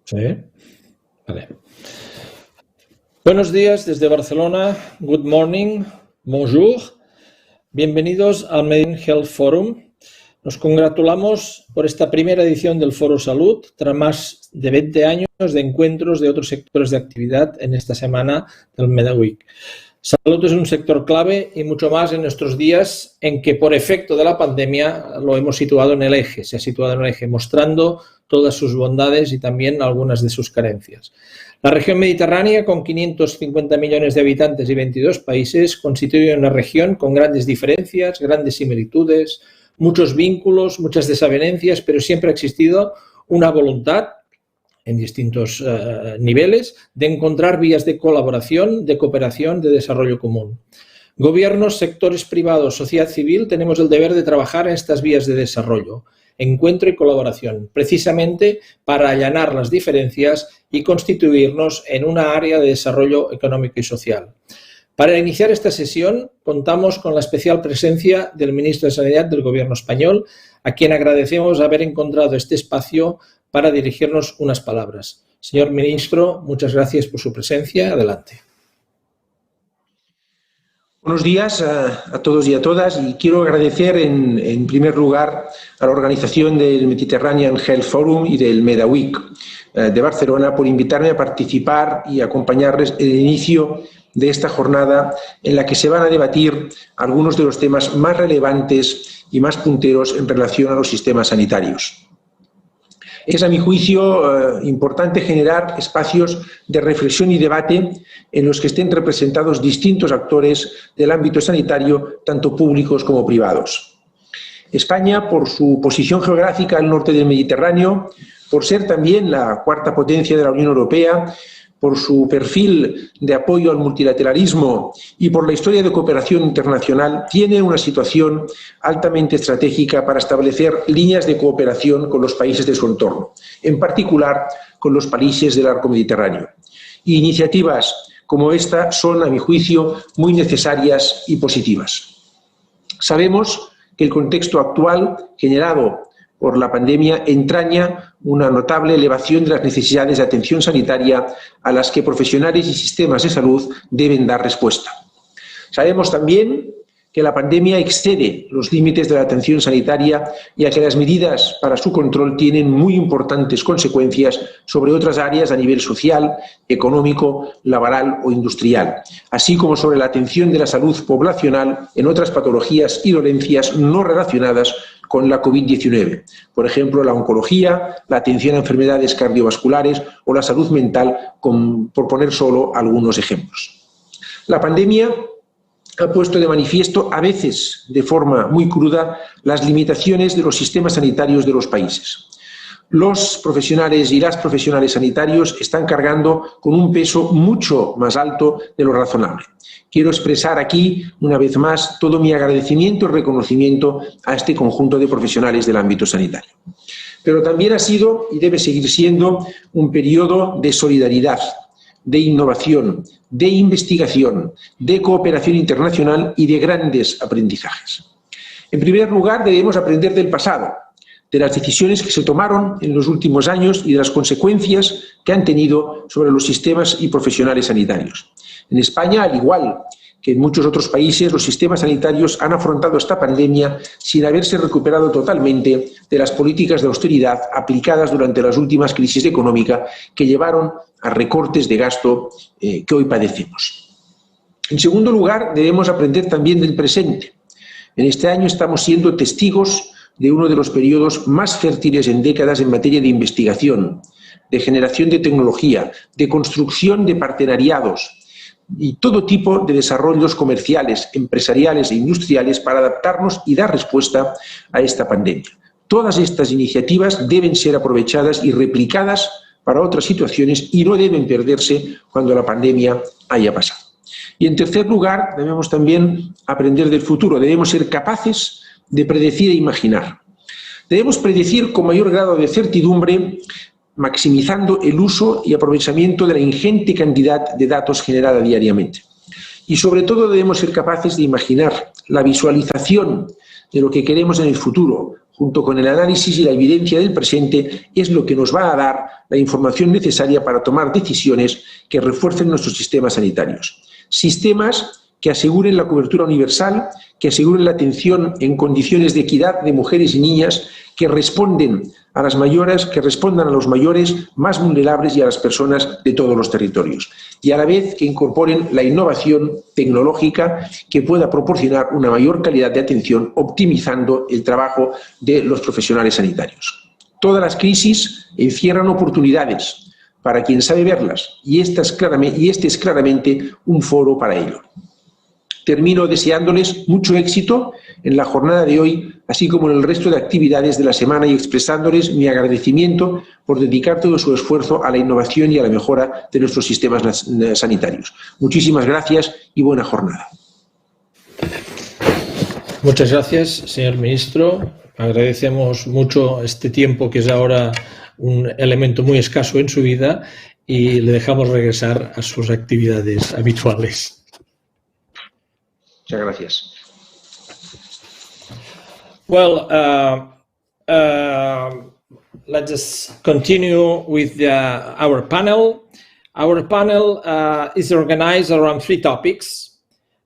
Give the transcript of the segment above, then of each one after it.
Sí. Vale. Buenos días desde Barcelona. Good morning. Bonjour. Bienvenidos al Medin Health Forum. Nos congratulamos por esta primera edición del Foro Salud, tras más de 20 años de encuentros de otros sectores de actividad en esta semana del MW20. Salud es un sector clave y mucho más en nuestros días en que por efecto de la pandemia lo hemos situado en el eje, se ha situado en el eje, mostrando todas sus bondades y también algunas de sus carencias. La región mediterránea, con 550 millones de habitantes y 22 países, constituye una región con grandes diferencias, grandes similitudes, muchos vínculos, muchas desavenencias, pero siempre ha existido una voluntad en distintos niveles de encontrar vías de colaboración, de cooperación, de desarrollo común. Gobiernos, sectores privados, sociedad civil, tenemos el deber de trabajar en estas vías de desarrollo, encuentro y colaboración, precisamente para allanar las diferencias y constituirnos en una área de desarrollo económico y social. Para iniciar esta sesión, contamos con la especial presencia del ministro de Sanidad del Gobierno español, a quien agradecemos haber encontrado este espacio para dirigirnos unas palabras. Señor ministro, muchas gracias por su presencia. Adelante. Buenos días a todos y a todas, y quiero agradecer en primer lugar a la organización del Mediterranean Health Forum y del MW20 de Barcelona por invitarme a participar y acompañarles en el inicio de esta jornada en la que se van a debatir algunos de los temas más relevantes y más punteros en relación a los sistemas sanitarios. Es, a mi juicio, importante generar espacios de reflexión y debate en los que estén representados distintos actores del ámbito sanitario, tanto públicos como privados. España, por su posición geográfica al norte del Mediterráneo, por ser también la cuarta potencia de la Unión Europea, por su perfil de apoyo al multilateralismo y por la historia de cooperación internacional, tiene una situación altamente estratégica para establecer líneas de cooperación con los países de su entorno, en particular con los países del arco mediterráneo. Y iniciativas como esta son, a mi juicio, muy necesarias y positivas. Sabemos que el contexto actual, generado por la pandemia, entraña una notable elevación de las necesidades de atención sanitaria a las que profesionales y sistemas de salud deben dar respuesta. Sabemos también que la pandemia excede los límites de la atención sanitaria y a que las medidas para su control tienen muy importantes consecuencias sobre otras áreas a nivel social, económico, laboral o industrial, así como sobre la atención de la salud poblacional en otras patologías y dolencias no relacionadas con la COVID-19, por ejemplo, la oncología, la atención a enfermedades cardiovasculares o la salud mental, por poner solo algunos ejemplos. La pandemia ha puesto de manifiesto, a veces de forma muy cruda, las limitaciones de los sistemas sanitarios de los países. Los profesionales y las profesionales sanitarios están cargando con un peso mucho más alto de lo razonable. Quiero expresar aquí, una vez más, todo mi agradecimiento y reconocimiento a este conjunto de profesionales del ámbito sanitario. Pero también ha sido y debe seguir siendo un periodo de solidaridad, de innovación, de investigación, de cooperación internacional y de grandes aprendizajes. En primer lugar, debemos aprender del pasado, de las decisiones que se tomaron en los últimos años y de las consecuencias que han tenido sobre los sistemas y profesionales sanitarios. En España, al igual que en muchos otros países, los sistemas sanitarios han afrontado esta pandemia sin haberse recuperado totalmente de las políticas de austeridad aplicadas durante las últimas crisis económicas que llevaron a recortes de gasto que hoy padecemos. En segundo lugar, debemos aprender también del presente. En este año estamos siendo testigos de uno de los periodos más fértiles en décadas en materia de investigación, de generación de tecnología, de construcción de partenariados y todo tipo de desarrollos comerciales, empresariales e industriales para adaptarnos y dar respuesta a esta pandemia. Todas estas iniciativas deben ser aprovechadas y replicadas para otras situaciones y no deben perderse cuando la pandemia haya pasado. Y en tercer lugar, debemos también aprender del futuro. Debemos ser capaces de predecir e imaginar. Debemos predecir con mayor grado de certidumbre, maximizando el uso y aprovechamiento de la ingente cantidad de datos generada diariamente. Y sobre todo debemos ser capaces de imaginar la visualización de lo que queremos en el futuro, junto con el análisis y la evidencia del presente, es lo que nos va a dar la información necesaria para tomar decisiones que refuercen nuestros sistemas sanitarios. Sistemas que aseguren la cobertura universal, que aseguren la atención en condiciones de equidad de mujeres y niñas, que respondan a los mayores más vulnerables y a las personas de todos los territorios, y a la vez que incorporen la innovación tecnológica que pueda proporcionar una mayor calidad de atención, optimizando el trabajo de los profesionales sanitarios. Todas las crisis encierran oportunidades para quien sabe verlas, y este es claramente un foro para ello. Termino deseándoles mucho éxito en la jornada de hoy, así como en el resto de actividades de la semana, y expresándoles mi agradecimiento por dedicar todo su esfuerzo a la innovación y a la mejora de nuestros sistemas sanitarios. Muchísimas gracias y buena jornada. Muchas gracias, señor ministro. Agradecemos mucho este tiempo, que es ahora un elemento muy escaso en su vida, y le dejamos regresar a sus actividades habituales. Muchas gracias. Well, let's just continue with our panel. Our panel is organized around 3 topics,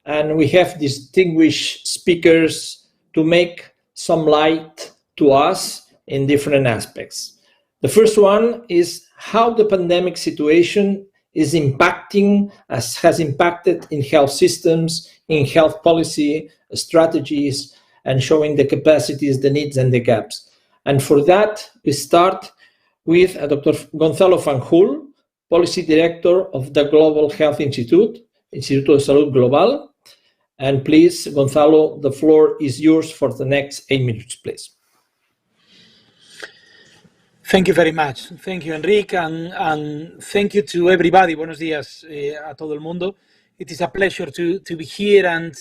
and we have distinguished speakers to make some light to us in different aspects. The first one is how the pandemic situation is impacting, has impacted in health systems, in health policy strategies, and showing the capacities, the needs, and the gaps. And for that, we start with Dr. Gonzalo Fanjul, Policy Director of the Global Health Institute, Instituto de Salud Global. And please, Gonzalo, the floor is yours for the next 8 minutes, please. Thank you very much. Thank you, Enrique, and thank you to everybody. Buenos días a todo el mundo. It is a pleasure to be here and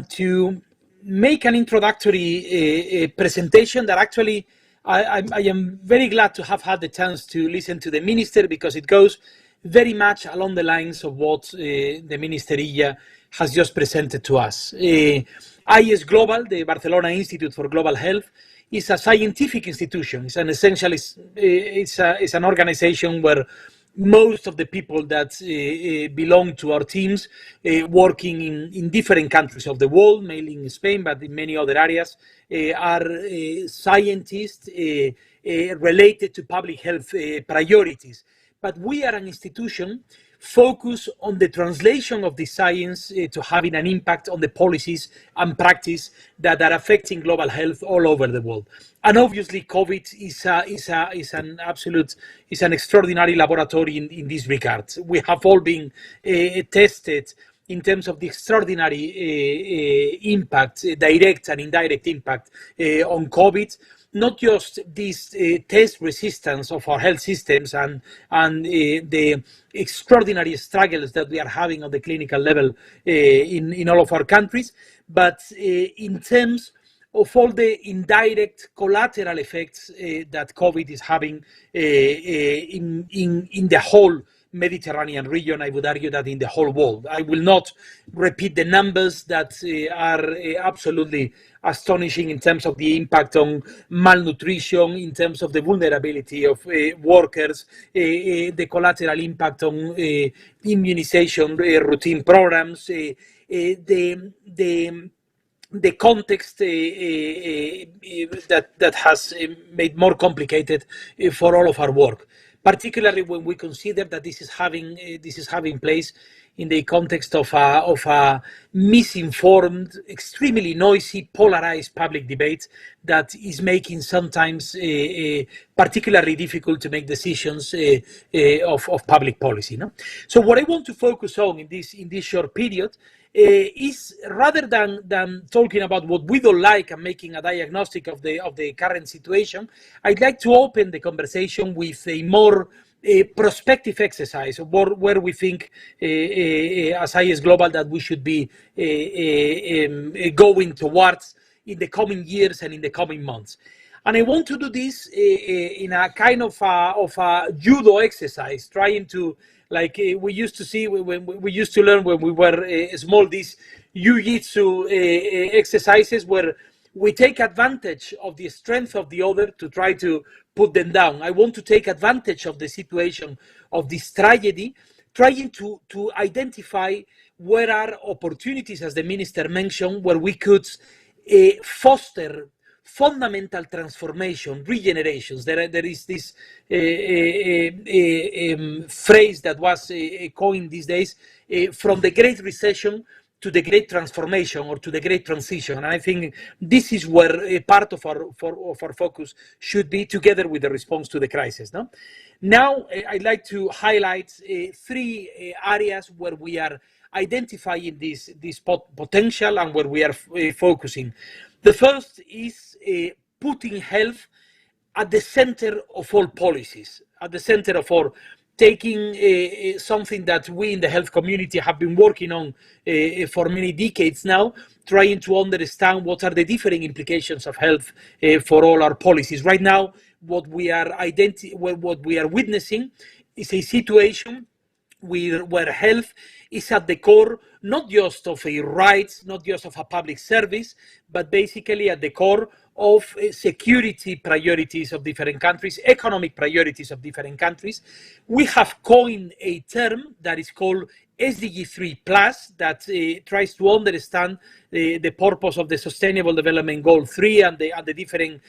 to make an introductory presentation that actually I am very glad to have had the chance to listen to the minister, because it goes very much along the lines of what the Minister Illa has just presented to us. IS Global, the Barcelona Institute for Global Health, is a scientific institution. It's it's an organization where most of the people that belong to our teams, working in different countries of the world, mainly in Spain, but in many other areas, are scientists related to public health priorities. But we are an institution focused on the translation of the science to having an impact on the policies and practice that are affecting global health all over the world. And obviously, COVID is an extraordinary laboratory in this regard. We have all been tested in terms of the extraordinary impact, direct and indirect impact on COVID. Not just this test resistance of our health systems and the extraordinary struggles that we are having on the clinical level in all of our countries, but in terms of all the indirect collateral effects that COVID is having in the whole Mediterranean region. I would argue that in the whole world. I will not repeat the numbers that are absolutely astonishing in terms of the impact on malnutrition, in terms of the vulnerability of workers, the collateral impact on immunization routine programs, the context that has made more complicated for all of our work, particularly when we consider that this is having place in the context of a misinformed, extremely noisy, polarized public debate that is making sometimes particularly difficult to make decisions of public policy. No? So what I want to focus on in this short period is, rather than talking about what we don't like and making a diagnostic of the current situation, I'd like to open the conversation with a more prospective exercise of where we think as IS Global that we should be going towards in the coming years and in the coming months. And I want to do this in a kind of a judo exercise, trying to, like we used to see when we used to learn when we were small, these jiu-jitsu exercises where we take advantage of the strength of the other to try to put them down. I want to take advantage of the situation of this tragedy, trying to identify where are opportunities, as the minister mentioned, where we could foster fundamental transformation, regenerations. There is this phrase that was coined these days, from the Great Recession to the Great Transformation, or to the Great Transition. And I think this is where part of our focus should be, together with the response to the crisis. No? Now, I'd like to highlight three areas where we are identifying this potential and where we are focusing. The first is putting health at the center of all policies, at the center of all, taking something that we in the health community have been working on for many decades now, trying to understand what are the different implications of health for all our policies. Right now, what we are witnessing is a situation where health is at the core, not just of a right, not just of a public service, but basically at the core of security priorities of different countries, economic priorities of different countries. We have coined a term that is called SDG 3+, that tries to understand the purpose of the Sustainable Development Goal 3 and the different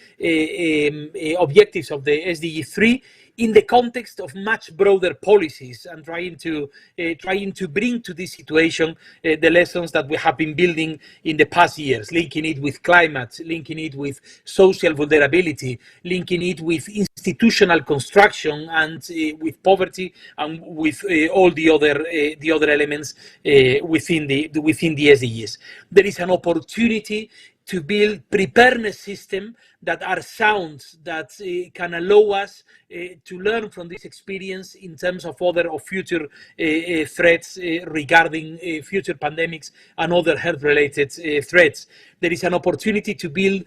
objectives of the SDG 3 in the context of much broader policies, and trying to bring to this situation the lessons that we have been building in the past years, linking it with climate, linking it with social vulnerability, linking it with institutional construction, and with poverty, and with all the other elements within the SDGs. There is an opportunity to build preparedness systems that are sound, that can allow us to learn from this experience in terms of other or future threats regarding future pandemics and other health-related threats. There is an opportunity to build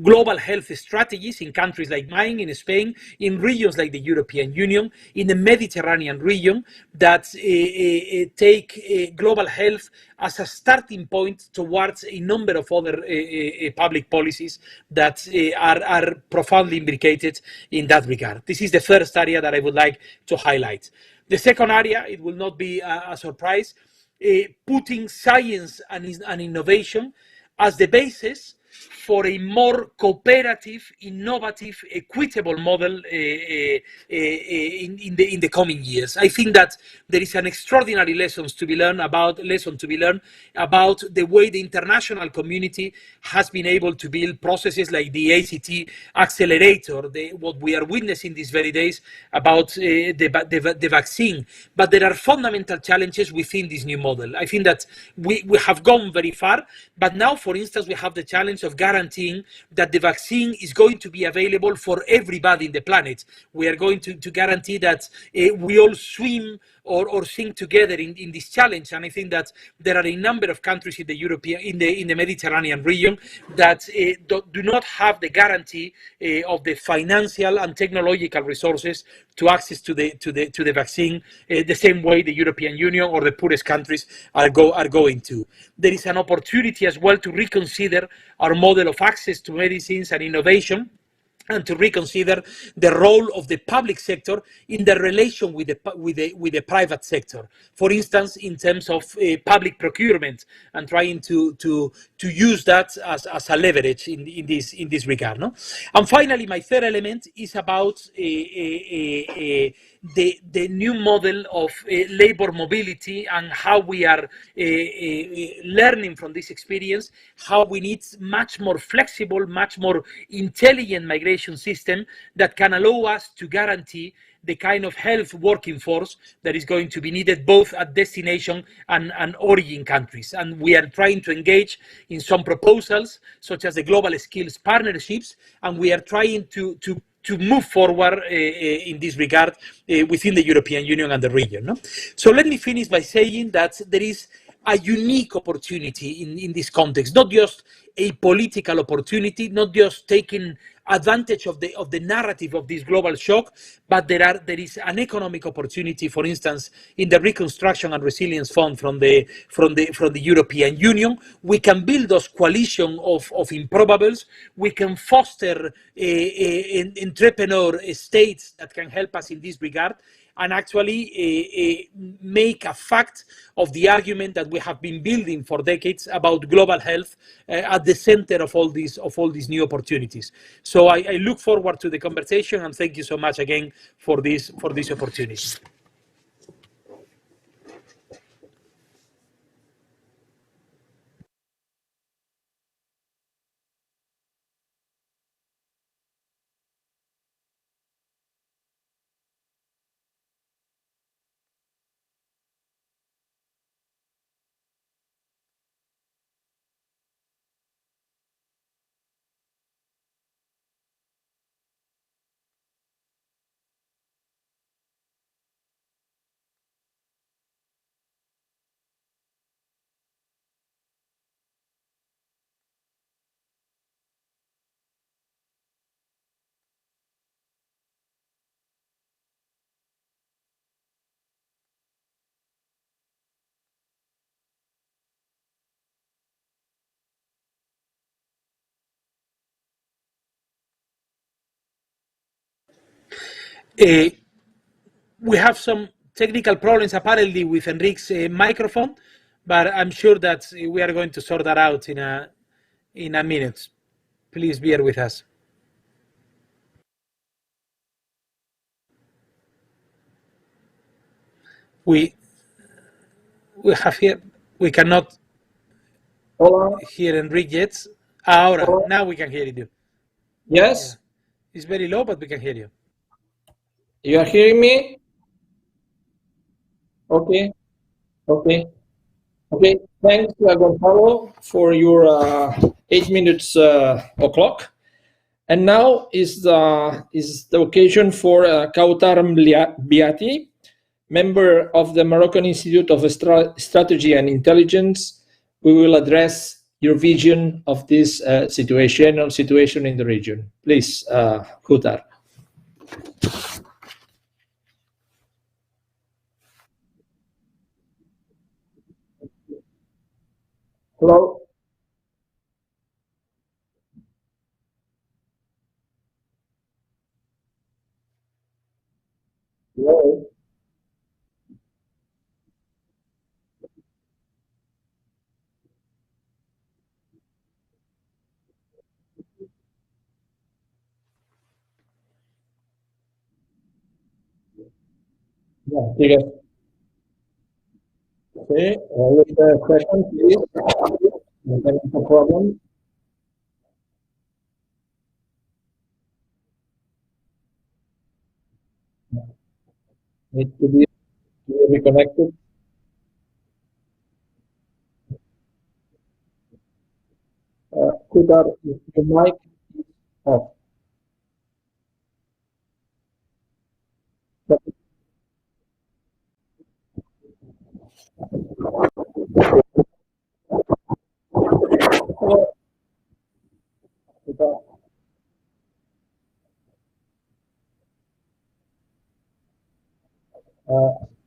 global health strategies in countries like mine, in Spain, in regions like the European Union, in the Mediterranean region, that take global health as a starting point towards a number of other public policies that are profoundly imbricated in that regard. This is the first area that I would like to highlight. The second area, it will not be a surprise, putting science and innovation as the basis for a more cooperative, innovative, equitable model in the coming years. I think that there is an extraordinary lesson to be learned about the way the international community has been able to build processes like the ACT accelerator, what we are witnessing these very days about the vaccine. But there are fundamental challenges within this new model. I think that we have gone very far, but now, for instance, we have the challenge of guaranteeing that the vaccine is going to be available for everybody in the planet. We are going to guarantee that we all swim or sink together in this challenge. And I think that there are a number of countries in the Mediterranean region that do not have the guarantee of the financial and technological resources to access to the vaccine the same way the European Union or the poorest countries are going to. There is an opportunity as well to reconsider our model of access to medicines and innovation, and to reconsider the role of the public sector in the relation with the private sector. For instance, in terms of public procurement, and trying to use that as a leverage in this regard. No? And finally, my third element is about the new model of labor mobility, and how we are learning from this experience, how we need much more flexible, much more intelligent migration system that can allow us to guarantee the kind of health working force that is going to be needed both at destination and origin countries. And we are trying to engage in some proposals, such as the global skills partnerships, and we are trying to move forward in this regard within the European Union and the region. No? So let me finish by saying that there is a unique opportunity in this context, not just a political opportunity, not just taking advantage of the narrative of this global shock, but there is an economic opportunity, for instance, in the reconstruction and resilience fund from the European Union. We can build those coalition of improbables. We can foster entrepreneur states that can help us in this regard, and actually make a fact of the argument that we have been building for decades about global health at the center of all these new opportunities. So I look forward to the conversation, and thank you so much again for this opportunity. We have some technical problems apparently with Enrique's microphone, but I'm sure that we are going to sort that out in a minute. Please bear with us. We have here, we cannot hear Enrique yet. Ahora, now we can hear you. Yes? Yeah. It's very low, but we can hear you. You are hearing me? Okay. Okay. Okay. Thanks, Gonzalo, for your 8 minutes o'clock. And now is the occasion for Kautar Biati, member of the Moroccan Institute of Strategy and Intelligence. We will address your vision of this situation in the region. Please, Kautar. Hello. Hello. Yeah, take it. Okay, with the question, please. No problem. Need to be reconnected. Kudar, the mic is off. Hello. Kudar.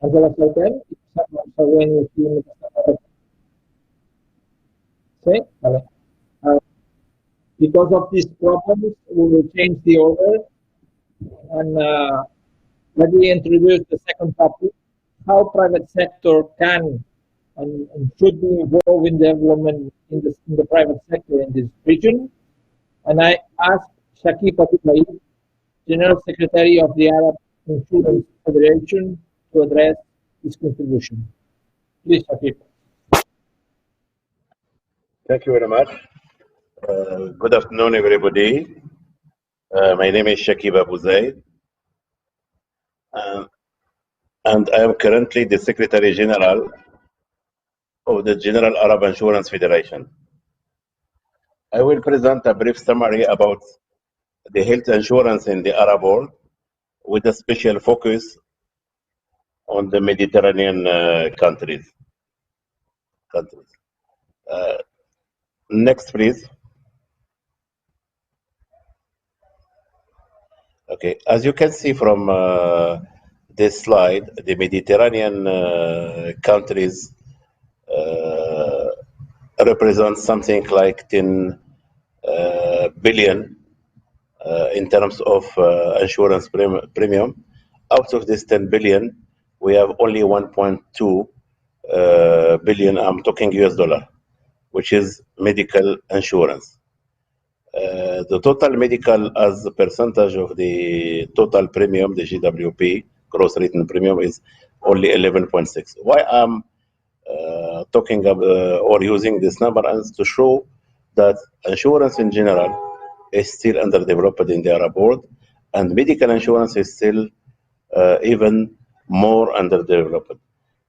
Angela Sauter, when you see say, because of these problems, we will change the order. And let me introduce the second topic: how private sector can and should be involved in development in the private sector in this region. And I asked Shakib Abdullahi, General Secretary of the Arab Insurance Federation, to address his contribution. Please, Shakib. Thank you very much. Good afternoon, everybody. My name is Shakib Abu Zaid, and I am currently the Secretary General of the General Arab Insurance Federation. I will present a brief summary about the health insurance in the Arab world, with a special focus on the Mediterranean countries. Next, please. Okay, as you can see from this slide, the Mediterranean countries represent something like 10 billion in terms of insurance premium. Out of this 10 billion, we have only 1.2 billion, I'm talking US dollar, which is medical insurance. The total medical as a percentage of the total premium, the GWP, gross written premium, is only 11.6. Why I'm talking or using this number is to show that insurance in general is still underdeveloped in the Arab world, and medical insurance is still even more underdeveloped.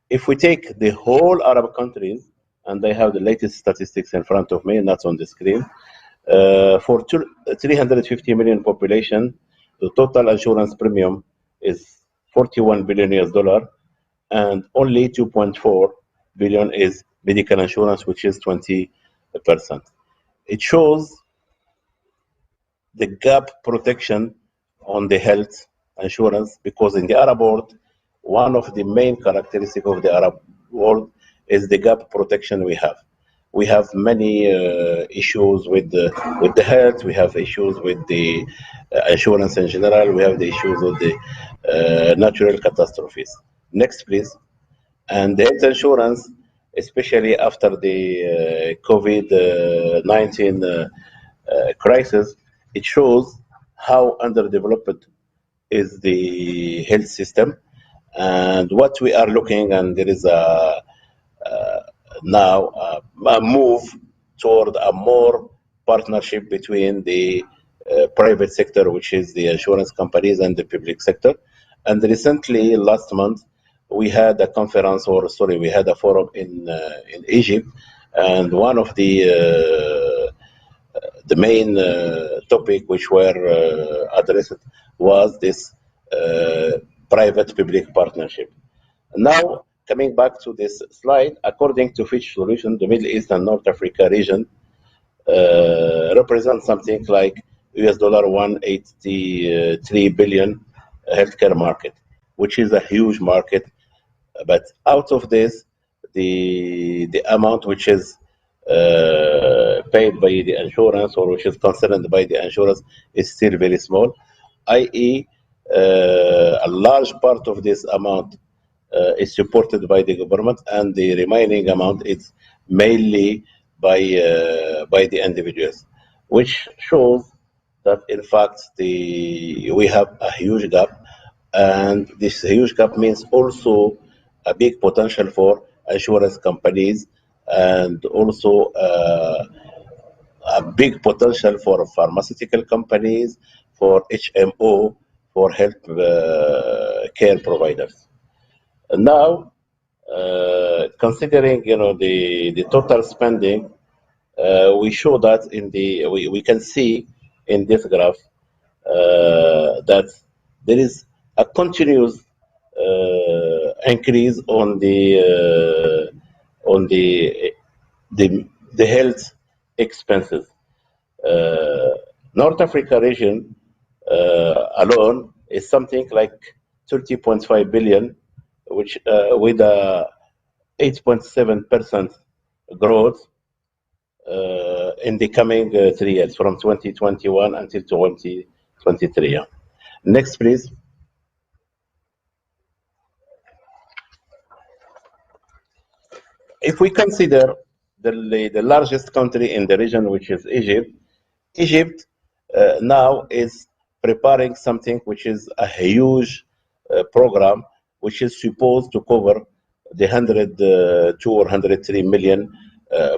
If we take the whole Arab countries, and I have the latest statistics in front of me, and that's on the screen, for 350 million population, the total insurance premium is 41 billion US dollar, and only 2.4 billion is medical insurance, which is 20%. It shows the gap protection on the health insurance, because in the Arab world, one of the main characteristics of the Arab world is the gap protection we have. We have many issues with the health. We have issues with the insurance in general. We have the issues with the natural catastrophes. Next, please. And the health insurance, especially after the COVID-19 crisis, it shows how underdeveloped is the health system. And what we are looking, and there is now a move toward a more partnership between the private sector, which is the insurance companies, and the public sector. And recently, last month, we had a conference, or sorry, we had a forum in Egypt, and one of the main topic which were addressed was this private-public partnership. Now, coming back to this slide, according to Fitch Solution, the Middle East and North Africa region represents something like US dollar 183 billion healthcare market, which is a huge market. But out of this, the amount which is paid by the insurance, or which is concerned by the insurance, is still very small, i.e., a large part of this amount is supported by the government, and the remaining amount is mainly by the individuals, which shows that in fact we have a huge gap, and this huge gap means also a big potential for insurance companies, and also a big potential for pharmaceutical companies, for HMO, for health care providers. Now, considering the total spending, we show that we can see in this graph that there is a continuous increase on the health expenses. North Africa region alone is something like 30.5 billion, which with a 8.7% growth in the coming 3 years, from 2021 until 2023. Next, please. If we consider the largest country in the region, which is Egypt, Egypt now is preparing something which is a huge program, which is supposed to cover the 102 or 103 million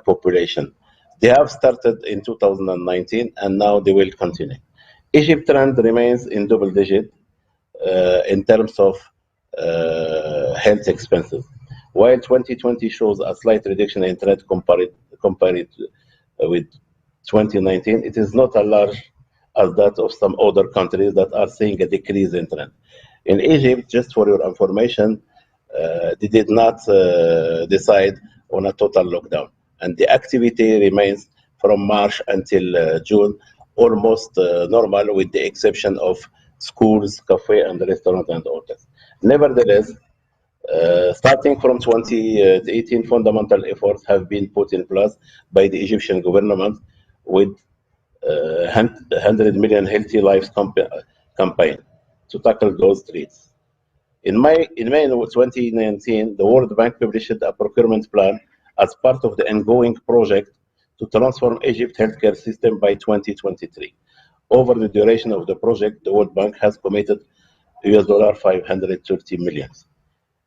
population. They have started in 2019, and now they will continue. Egypt trend remains in double digit in terms of health expenses, while 2020 shows a slight reduction in trend compared with 2019. It is not as large as that of some other countries that are seeing a decrease in trend. In Egypt, just for your information, they did not decide on a total lockdown, and the activity remains from March until June almost normal, with the exception of schools, cafe, and restaurants and hotels. Nevertheless, starting from 2018, fundamental efforts have been put in place by the Egyptian government with 100 million healthy lives campaign to tackle those threats. In May 2019, the World Bank published a procurement plan as part of the ongoing project to transform Egypt's healthcare system by 2023. Over the duration of the project, the World Bank has committed US$ 530 million.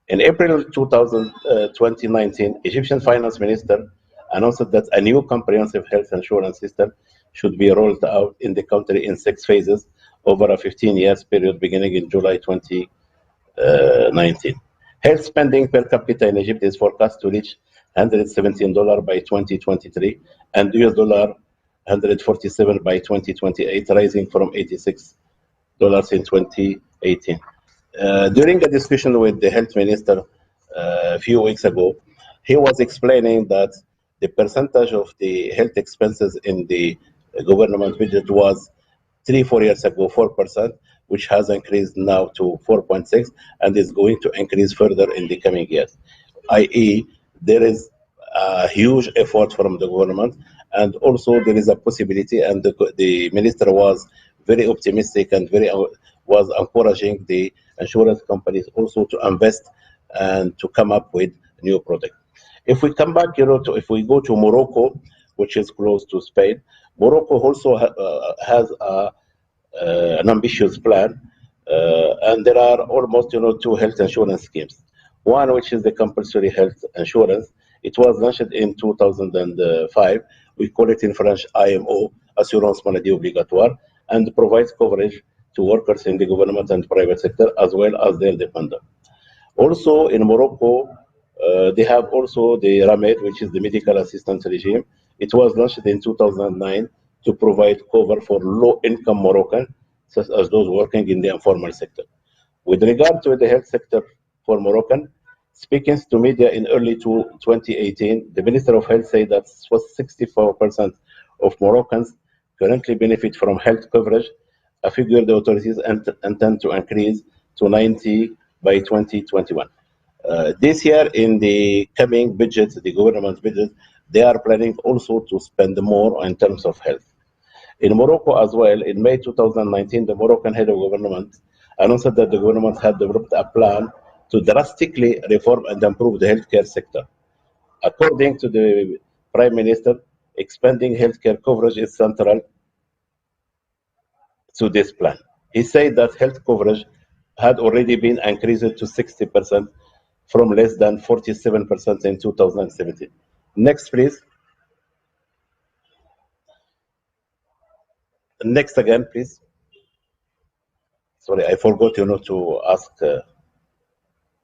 In April 2019, Egyptian Finance Minister announced that a new comprehensive health insurance system should be rolled out in the country in 6 phases over a 15-year period beginning in July 2019. Health spending per capita in Egypt is forecast to reach $117 by 2023 and US$ 147 by 2028, rising from $86 in 2018. During a discussion with the health minister a few weeks ago, he was explaining that the percentage of the health expenses in the government budget was 3-4 years ago 4%, which has increased now to 4.6 and is going to increase further in the coming years. I.e., there is a huge effort from the government, and also there is a possibility, and the minister was very optimistic and was encouraging the insurance companies also to invest and to come up with new products. If we come back, if we go to Morocco, which is close to Spain, Morocco also has an ambitious plan, and there are almost 2 health insurance schemes. One, which is the compulsory health insurance. It was launched in 2005. We call it in French IMO, Assurance Maladie Obligatoire, and provides coverage to workers in the government and private sector as well as their dependents. Also in Morocco, they have also the RAMED, which is the medical assistance regime. It was launched in 2009 to provide cover for low-income Moroccans, such as those working in the informal sector. With regard to the health sector for Moroccan, speaking to media in early 2018, the Minister of Health said that 64% of Moroccans currently benefit from health coverage, a figure the authorities intend to increase to 90 by 2021. This year, in the coming budget, the government budget, they are planning also to spend more in terms of health. In Morocco as well, in May 2019, the Moroccan head of government announced that the government had developed a plan to drastically reform and improve the healthcare sector. According to the Prime Minister, expanding healthcare coverage is central to this plan. He said that health coverage had already been increased to 60% from less than 47% in 2017. Next, please. Next again, please. Sorry, I forgot to ask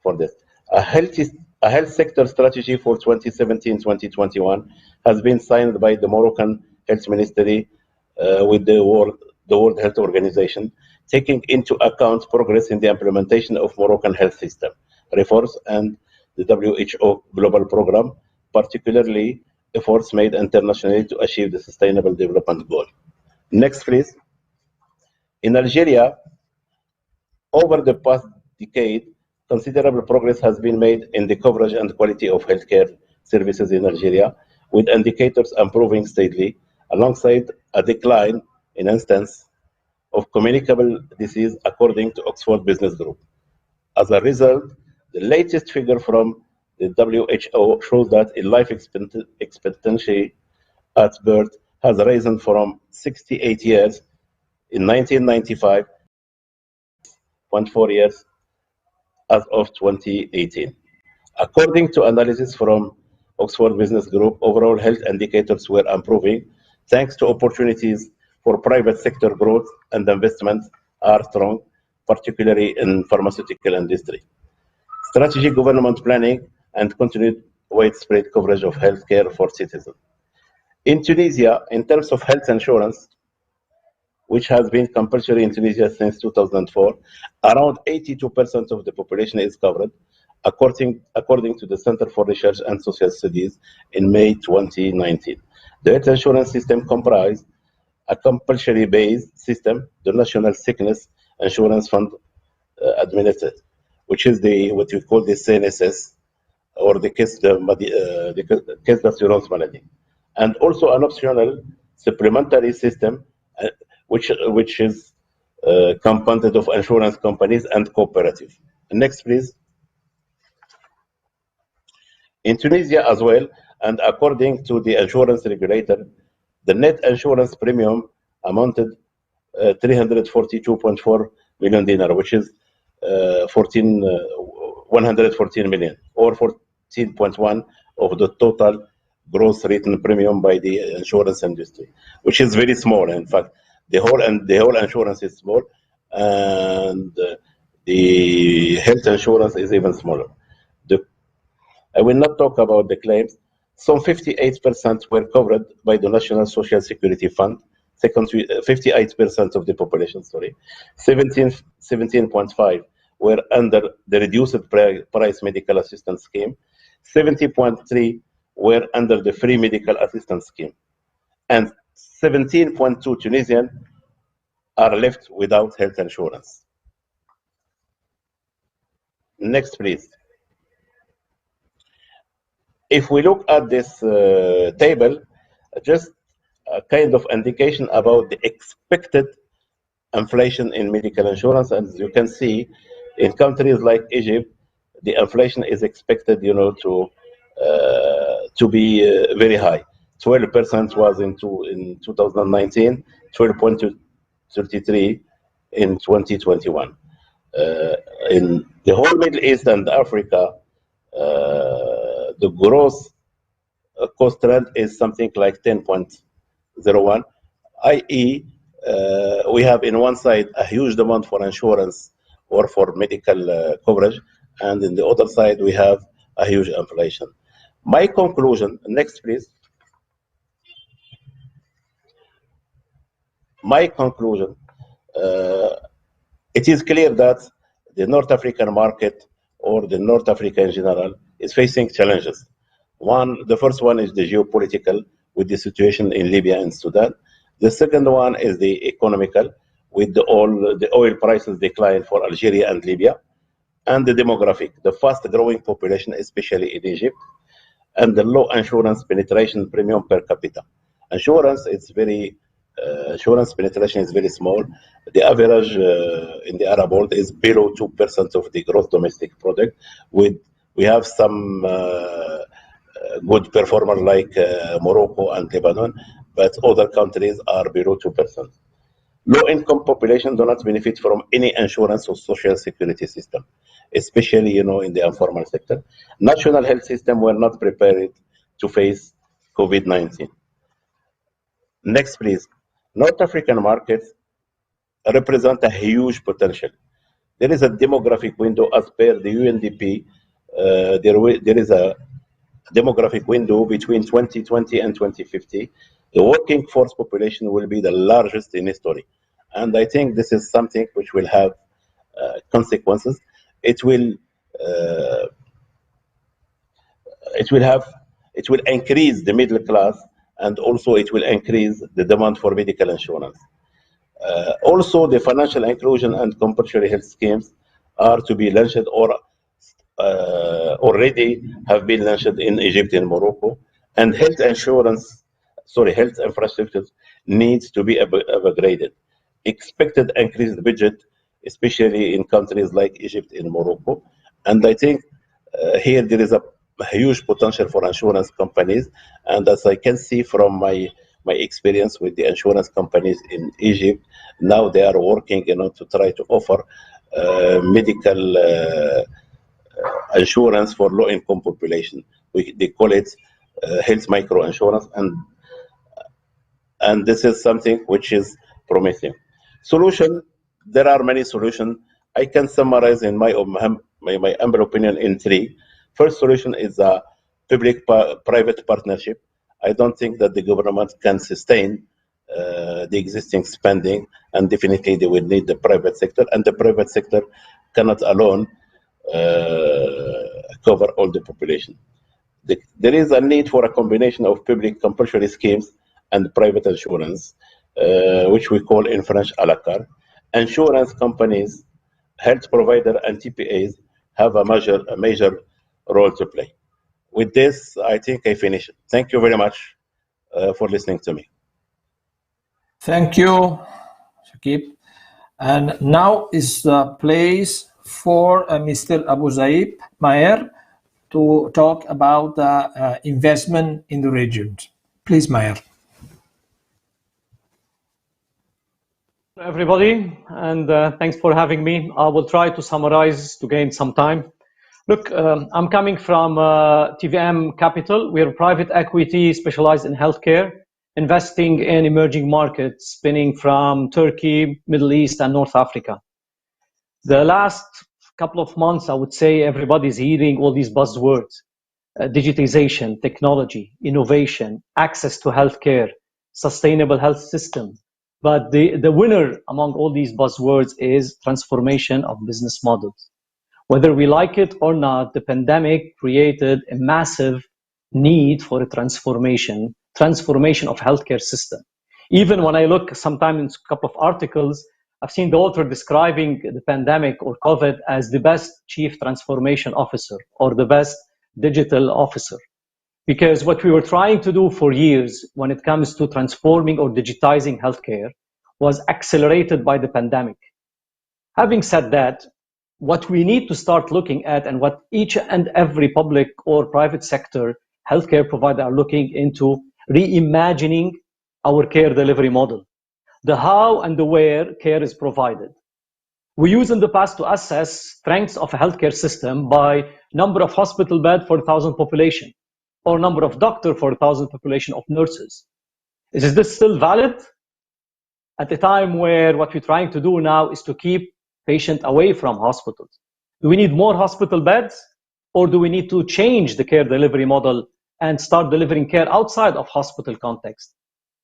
for this. A health sector strategy for 2017-2021 has been signed by the Moroccan Health Ministry with the World Health Organization, taking into account progress in the implementation of Moroccan health system reforms and the WHO global program, particularly efforts made internationally to achieve the Sustainable Development Goal. Next, please. In Algeria, over the past decade, considerable progress has been made in the coverage and quality of healthcare services in Algeria, with indicators improving steadily, alongside a decline in instance of communicable disease, according to Oxford Business Group. As a result, the latest figure from the WHO shows that life expectancy at birth has risen from 68 years in 1995 0.4 years as of 2018. According to analysis from Oxford Business Group, overall health indicators were improving thanks to opportunities for private sector growth, and investments are strong, particularly in pharmaceutical industry. Strategic government planning and continued widespread coverage of healthcare for citizens. In Tunisia, in terms of health insurance, which has been compulsory in Tunisia since 2004, around 82% of the population is covered, according to the Center for Research and Social Studies in May 2019. The health insurance system comprised a compulsory based system, the National Sickness insurance fund administered, which is what we call the CNSS, or the caisse d'assurance maladie, and also an optional supplementary system, which is compounded of insurance companies and cooperative. Next, please. In Tunisia as well, and according to the insurance regulator, the net insurance premium amounted 342.4 million dinar, which is 114 million, or 14.1 of the total gross written premium by the insurance industry, which is very small. In fact, the whole insurance is small, and the health insurance is even smaller. I will not talk about the claims. Some 58% were covered by the National Social Security Fund. 58% of the population, 17.5 were under the reduced price medical assistance scheme. 70.3 were under the free medical assistance scheme. And 17.2 Tunisians are left without health insurance. Next, please. If we look at this table, just a kind of indication about the expected inflation in medical insurance. As you can see, in countries like Egypt, the inflation is expected, to be very high. 12% was in 2019, 12.33 in 2021. In the whole Middle East and Africa, the gross cost trend is something like 10.01, i.e., we have in one side a huge demand for insurance or for medical coverage, and in the other side we have a huge inflation. My conclusion, next please. My conclusion, it is clear that the North African market, or the North Africa in general, is facing challenges. The first one is the geopolitical, with the situation in Libya and Sudan. The second one is the economical, with the oil prices decline for Algeria and Libya, and the demographic, the fast-growing population, especially in Egypt, and the low insurance penetration premium per capita. Insurance penetration is very small. The average in the Arab world is below 2% of the gross domestic product. We have some good performers like Morocco and Lebanon, but other countries are below 2%. Low-income population do not benefit from any insurance or social security system, especially in the informal sector. National health system were not prepared to face COVID-19. Next, please. North African markets represent a huge potential. There is a demographic window as per the UNDP. There is a demographic window between 2020 and 2050. The working force population will be the largest in history. And I think this is something which will have consequences. It will increase the middle class, and also it will increase the demand for medical insurance. Also, the financial inclusion and compulsory health schemes are to be launched, or already have been launched in Egypt and Morocco. And health infrastructure needs to be upgraded. Expected increased budget, especially in countries like Egypt and Morocco. And I think here there is a huge potential for insurance companies. And as I can see from my experience with the insurance companies in Egypt, now they are working to try to offer medical insurance for low-income population. They call it health micro insurance, and this is something which is promising. Solution, there are many solutions. I can summarize in my humble opinion in three. First solution is a public-private partnership. I don't think that the government can sustain the existing spending, and definitely they will need the private sector, and the private sector cannot alone cover all the population. There is a need for a combination of public compulsory schemes and private insurance, which we call in French à la carte. insurance companies, health provider, and TPAs have a major role to play. With this, I think I finish. Thank you very much for listening to me. Thank you, Shakib. And now is the place for Mr. Abu Zaid Maher to talk about the investment in the region. Please, Maher. Everybody, and thanks for having me. I will try to summarize to gain some time. Look, I'm coming from TVM Capital. We're private equity specialized in healthcare, investing in emerging markets, spinning from Turkey, Middle East, and North Africa. The last couple of months, I would say everybody's hearing all these buzzwords: digitization, technology, innovation, access to healthcare, sustainable health system. But the winner among all these buzzwords is transformation of business models. Whether we like it or not, the pandemic created a massive need for a transformation of healthcare system. Even when I look sometimes in a couple of articles, I've seen the author describing the pandemic or COVID as the best chief transformation officer or the best digital officer. Because what we were trying to do for years when it comes to transforming or digitizing healthcare was accelerated by the pandemic. Having said that, what we need to start looking at, and what each and every public or private sector healthcare provider are looking into, reimagining our care delivery model, the how and the where care is provided. We used in the past to assess strengths of a healthcare system by number of hospital beds for 1,000 population, or number of doctors for 1,000 population of nurses. Is this still valid? At a time where what we're trying to do now is to keep patients away from hospitals. Do we need more hospital beds, or do we need to change the care delivery model and start delivering care outside of hospital context?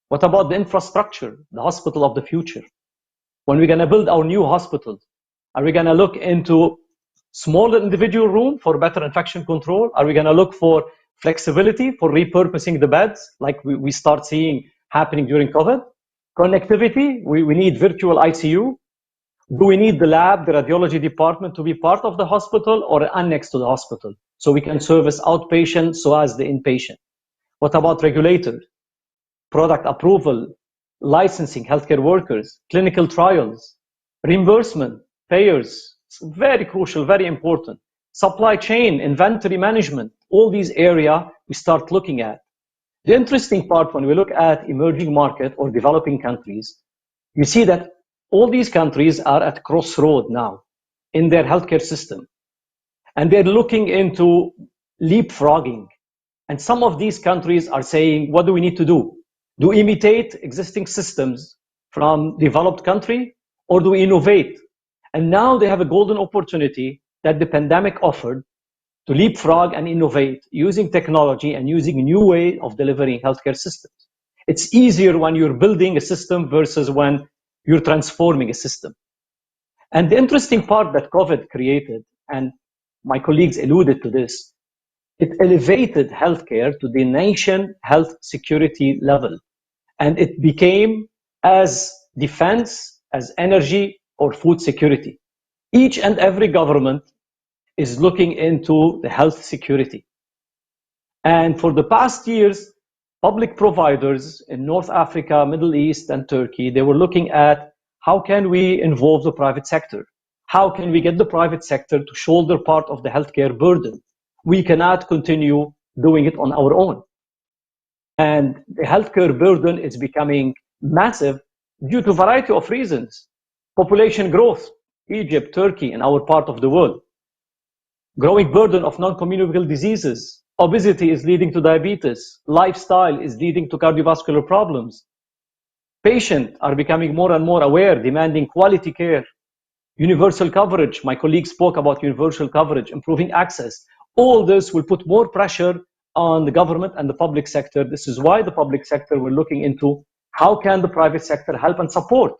What about the infrastructure, the hospital of the future? When we're going to build our new hospitals, are we going to look into smaller individual room for better infection control? Are we going to look for flexibility for repurposing the beds like we start seeing happening during COVID? Connectivity, we need virtual ICU. Do we need the lab, the radiology department to be part of the hospital or annex to the hospital so we can service outpatient so as the inpatient? What about regulators, product approval, licensing, healthcare workers, clinical trials, reimbursement, payers? It's very crucial, very important. Supply chain, inventory management, all these areas we start looking at. The interesting part when we look at emerging market or developing countries, you see that all these countries are at crossroad now in their healthcare system. And they're looking into leapfrogging. And some of these countries are saying, what do we need to do? Do we imitate existing systems from developed country, or do we innovate? And now they have a golden opportunity that the pandemic offered to leapfrog and innovate using technology and using a new way of delivering healthcare systems. It's easier when you're building a system versus when you're transforming a system. And the interesting part that COVID created, and my colleagues alluded to this, it elevated healthcare to the nation health security level. And it became as defense, as energy, or food security. Each and every government is looking into the health security. And for the past years, public providers in North Africa, Middle East, and Turkey, they were looking at how can we involve the private sector? How can we get the private sector to shoulder part of the healthcare burden? We cannot continue doing it on our own. And the healthcare burden is becoming massive due to a variety of reasons. Population growth, Egypt, Turkey, and our part of the world. Growing burden of non-communicable diseases. Obesity is leading to diabetes. Lifestyle is leading to cardiovascular problems. Patients are becoming more and more aware, demanding quality care. Universal coverage, my colleague spoke about universal coverage, improving access. All this will put more pressure on the government and the public sector. This is why the public sector were looking into how can the private sector help and support.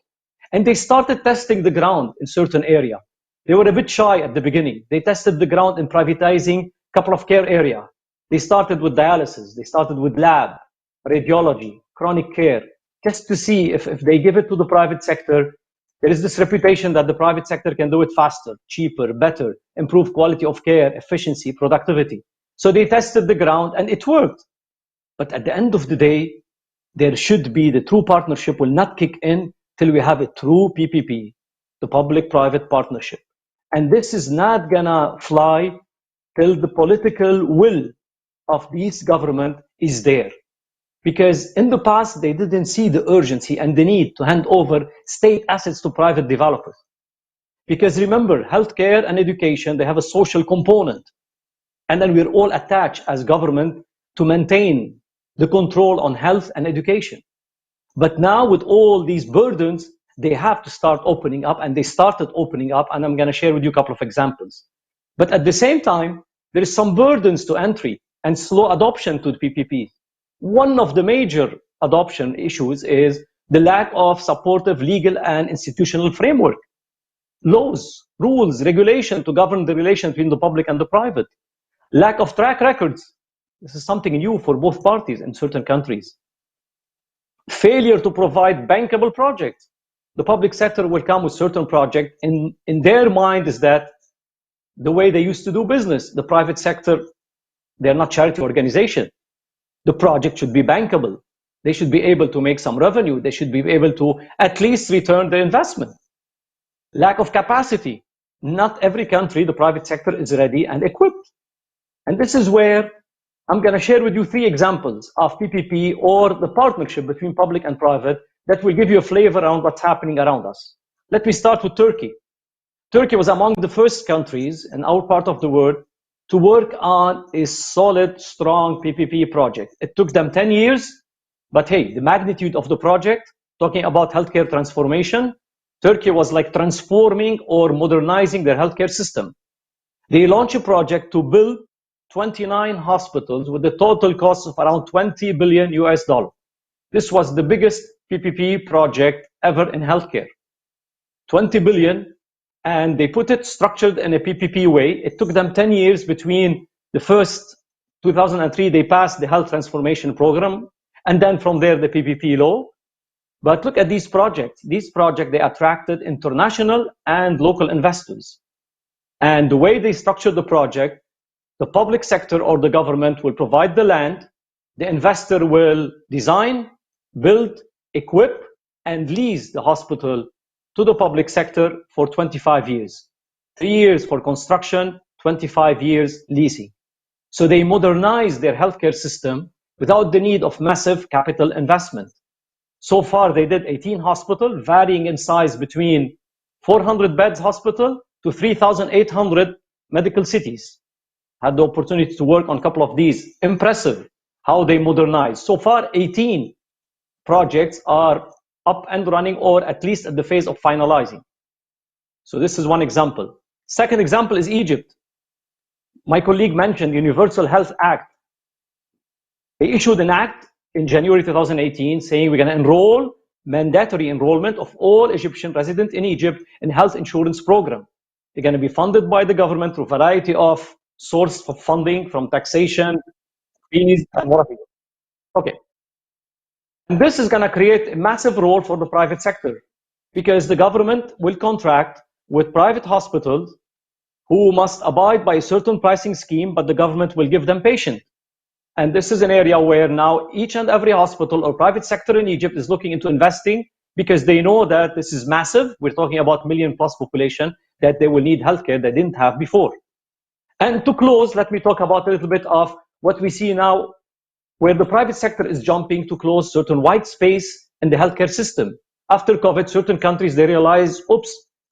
And they started testing the ground in certain area. They were a bit shy at the beginning. They tested the ground in privatizing a couple of care area. They started with dialysis. They started with lab, radiology, chronic care, just to see if they give it to the private sector, There is this reputation that the private sector can do it faster, cheaper, better, improve quality of care, efficiency, productivity. So they tested the ground and it worked. But at the end of the day, there should be the true partnership will not kick in till we have a true PPP, the public-private partnership. And this is not gonna fly till the political will of this government is there. Because in the past, they didn't see the urgency and the need to hand over state assets to private developers. Because remember, healthcare and education, they have a social component. And then we're all attached as government to maintain the control on health and education. But now with all these burdens, they have to start opening up, and they started opening up, and I'm going to share with you a couple of examples. But at the same time, there is some burdens to entry and slow adoption to the PPP. One of the major adoption issues is the lack of supportive legal and institutional framework, laws, rules, regulation to govern the relation between the public and the private, lack of track records. This is something new for both parties in certain countries. Failure to provide bankable projects. The public sector will come with certain projects, and in their mind is that the way they used to do business. The private sector, they're not charity organization. The project should be bankable. They should be able to make some revenue. They should be able to at least return their investment. Lack of capacity. Not every country, the private sector is ready and equipped. And this is where I'm going to share with you 3 examples of PPP or the partnership between public and private that will give you a flavor around what's happening around us. Let me start with Turkey. Turkey was among the first countries in our part of the world to work on a solid, strong PPP project. It took them 10 years, but hey, the magnitude of the project, talking about healthcare transformation, Turkey was like transforming or modernizing their healthcare system. They launched a project to build 29 hospitals with a total cost of around $20 billion US. This was the biggest PPP project ever in healthcare. 20 billion, and they put it structured in a PPP way. It took them 10 years between the first 2003, they passed the health transformation program, and then from there, the PPP law. But look at these projects. These projects, they attracted international and local investors. And the way they structured the project, the public sector or the government will provide the land, the investor will design, build, equip, and lease the hospital to the public sector for 25 years. 3 years for construction, 25 years leasing. So they modernized their healthcare system without the need of massive capital investment. So far, they did 18 hospitals, varying in size between 400 beds hospital to 3,800 medical cities. Had the opportunity to work on a couple of these. Impressive how they modernize. So far, 18 projects are up and running, or at least at the phase of finalizing. So this is one example. Second example is Egypt. My colleague mentioned Universal Health Act. They issued an act in January 2018 saying we're going to enroll mandatory enrollment of all Egyptian residents in Egypt in health insurance program. They're going to be funded by the government through a variety of source of funding, from taxation, fees, and what have you. Okay. And this is going to create a massive role for the private sector, because the government will contract with private hospitals who must abide by a certain pricing scheme, but the government will give them patients. And this is an area where now each and every hospital or private sector in Egypt is looking into investing, because they know that this is massive. We're talking about million-plus population that they will need healthcare they didn't have before. And to close, let me talk about a little bit of what we see now, where the private sector is jumping to close certain white space in the healthcare system. After COVID, certain countries, they realize, oops,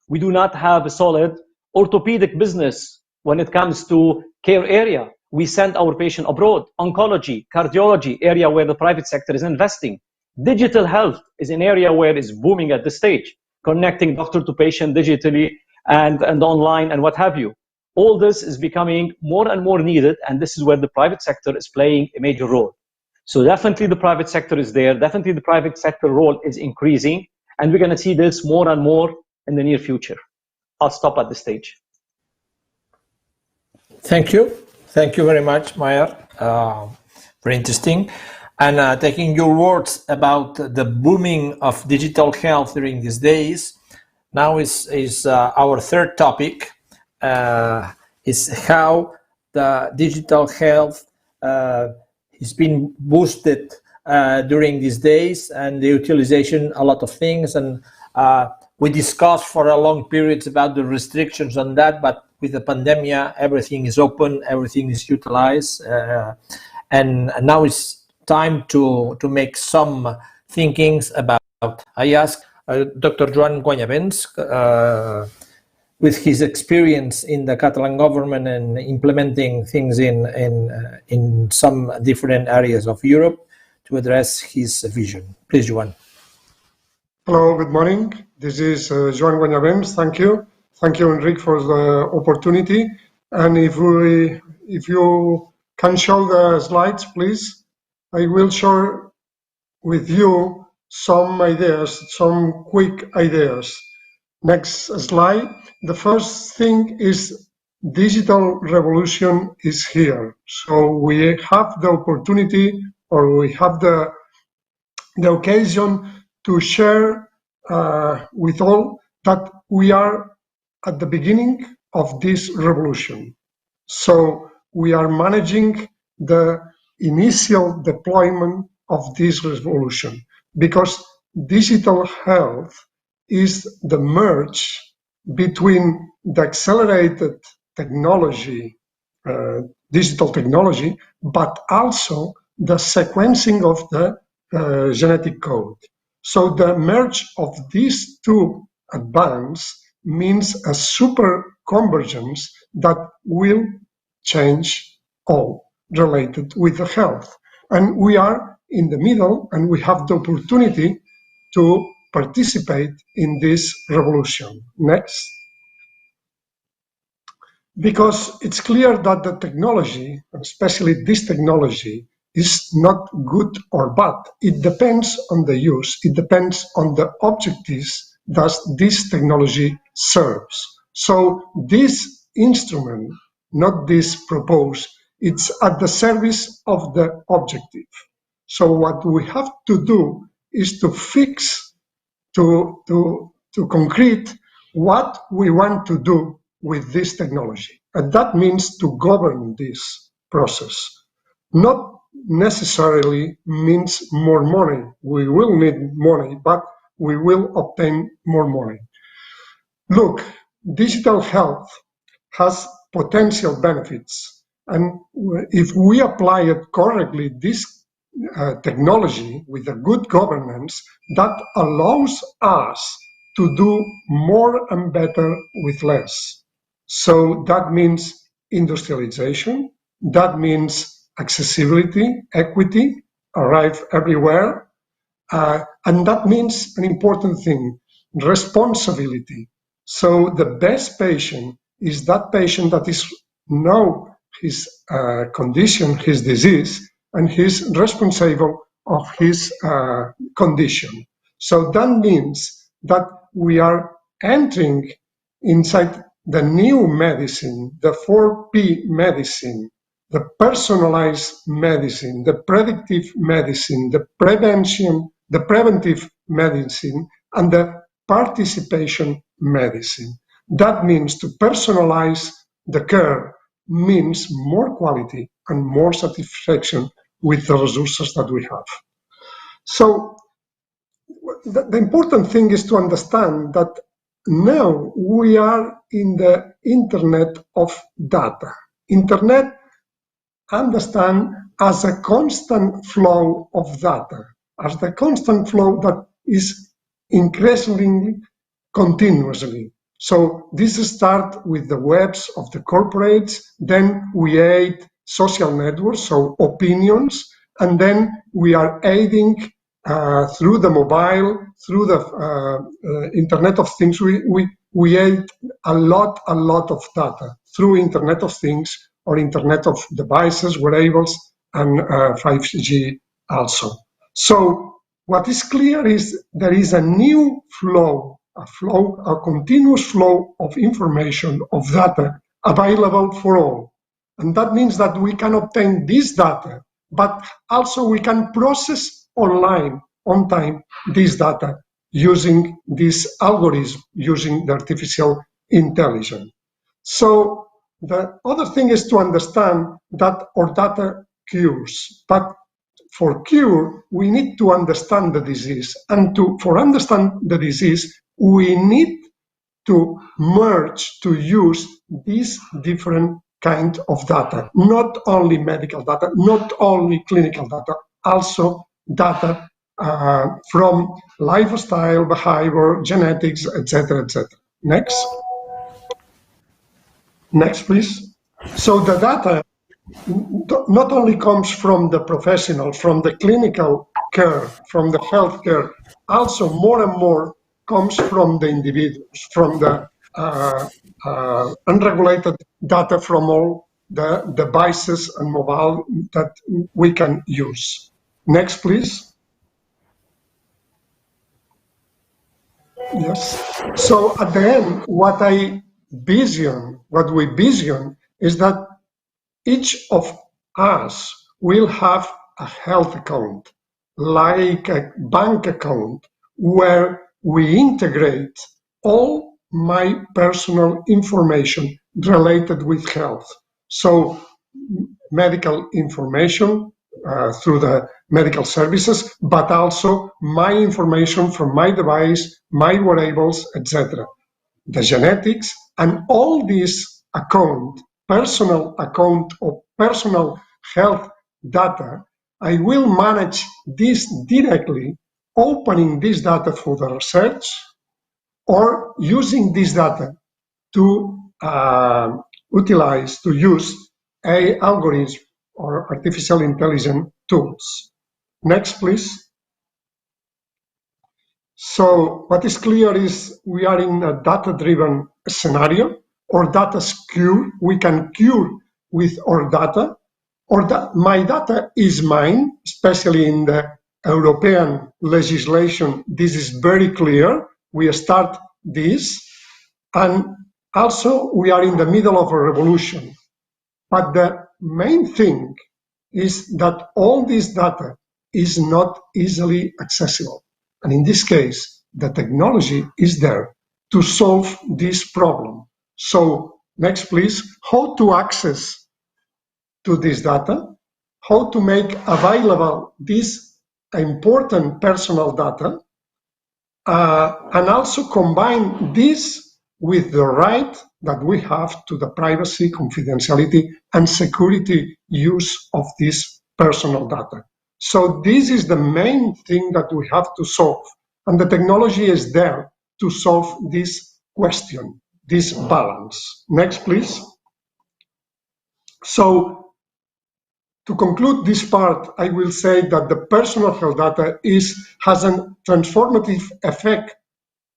we do not have a solid orthopedic business when it comes to care area. We send our patient abroad. Oncology, cardiology, area where the private sector is investing. Digital health is an area where it's booming at this stage, connecting doctor to patient digitally and online and what have you. All this is becoming more and more needed, and this is where the private sector is playing a major role. So definitely the private sector is there. Definitely the private sector role is increasing, and we're going to see this more and more in the near future. I'll stop at this stage. Thank you. Thank you very much, Mayer. Very interesting. And taking your words about the booming of digital health during these days, Now is our third topic, is how the digital health has been boosted during these days, and the utilization, a lot of things, and we discussed for a long period about the restrictions on that, but with the pandemic, everything is open, everything is utilized, and now it's time to make some thinkings about. I asked Dr. Joan Guanyabens, with his experience in the Catalan government and implementing things in some different areas of Europe, to address his vision. Please, Joan. Hello, good morning. This is Joan Guanyabens. Thank you. Thank you, Enrique, for the opportunity. And if you can show the slides, please, I will share with you some ideas, some quick ideas. Next slide. The first thing is digital revolution is here. So we have the opportunity, or we have the occasion to share with all that we are at the beginning of this revolution. So we are managing the initial deployment of this revolution, because digital health is the merge between the accelerated technology, digital technology, but also the sequencing of the genetic code. So the merge of these two advances means a super convergence that will change all related with the health. And we are in the middle, and we have the opportunity to participate in this revolution. Next. Because it's clear that the technology, especially this technology, is not good or bad. It depends on the use. It depends on the objectives that this technology serves. So this instrument, not this proposed, it's at the service of the objective. So what we have to do is to fix, to concrete what we want to do with this technology. And that means to govern this process. Not necessarily means more money. We will need money, but we will obtain more money. Look, digital health has potential benefits. And if we apply it correctly, this technology with a good governance, that allows us to do more and better with less. So that means industrialization, that means accessibility, equity, arrive everywhere, and that means an important thing, responsibility. So the best patient is that patient that is know his condition, his disease, and he's responsible of his condition. So that means that we are entering inside the new medicine, the 4P medicine, the personalized medicine, the predictive medicine, the prevention, the preventive medicine, and the participation medicine. That means to personalize the care means more quality and more satisfaction with the resources that we have. So the important thing is to understand that now we are in the internet of data. Internet understand as a constant flow of data, as the constant flow that is increasingly continuously. So this starts with the webs of the corporates, then we aid social networks, so opinions, and then we are aiding through the mobile, through the Internet of Things. We aid a lot of data through Internet of Things or Internet of Devices, wearables, and 5G also. So what is clear is there is a new flow, a continuous flow of information, of data available for all. And that means that we can obtain this data, but also we can process online, on time, this data using this algorithm, using the artificial intelligence. So the other thing is to understand that our data cures, but for cure, we need to understand the disease. And for understand the disease, we need to merge, to use these different kind of data, not only medical data, not only clinical data, also data from lifestyle, behavior, genetics, etc., etc. Next. Next, please. So the data not only comes from the professional, from the clinical care, from the healthcare, also more and more comes from the individuals, from the unregulated data from all the devices and mobile that we can use. Next, please. Yes. So at the end, what we vision is that each of us will have a health account, like a bank account, where we integrate all my personal information related with health. So medical information through the medical services, but also my information from my device, my wearables, etc. The genetics, and all these personal account or personal health data, I will manage this directly, opening this data for the research or using this data to use algorithms or artificial intelligence tools. Next, please. So what is clear is we are in a data-driven scenario, or data cure. We can cure with our data, or that my data is mine, especially in the European legislation. This is very clear. We start this, and also we are in the middle of a revolution. But the main thing is that all this data is not easily accessible. And in this case, the technology is there to solve this problem. So next, please, how to access to this data, how to make available this important personal data, and also combine this with the right that we have to the privacy, confidentiality, and security use of this personal data. So this is the main thing that we have to solve. And the technology is there to solve this question, this balance. Next, please. So to conclude this part, I will say that the personal health data has a transformative effect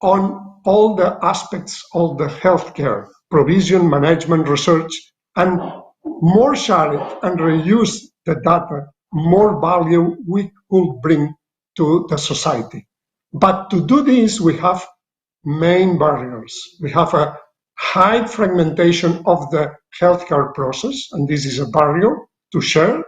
on all the aspects of the healthcare, provision, management, research, and more share it and reuse the data, more value we could bring to the society. But to do this, we have main barriers. We have a high fragmentation of the healthcare process, and this is a barrier to share.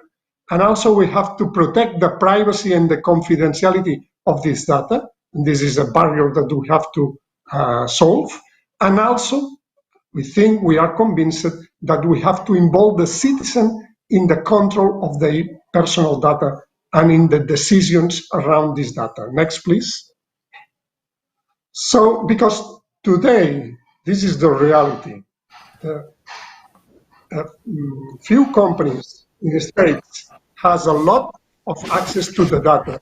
And also we have to protect the privacy and the confidentiality of this data. And this is a barrier that we have to solve. And also, we are convinced that we have to involve the citizen in the control of the personal data and in the decisions around this data. Next, please. So, because today, this is the reality. Few companies in the States has a lot of access to the data,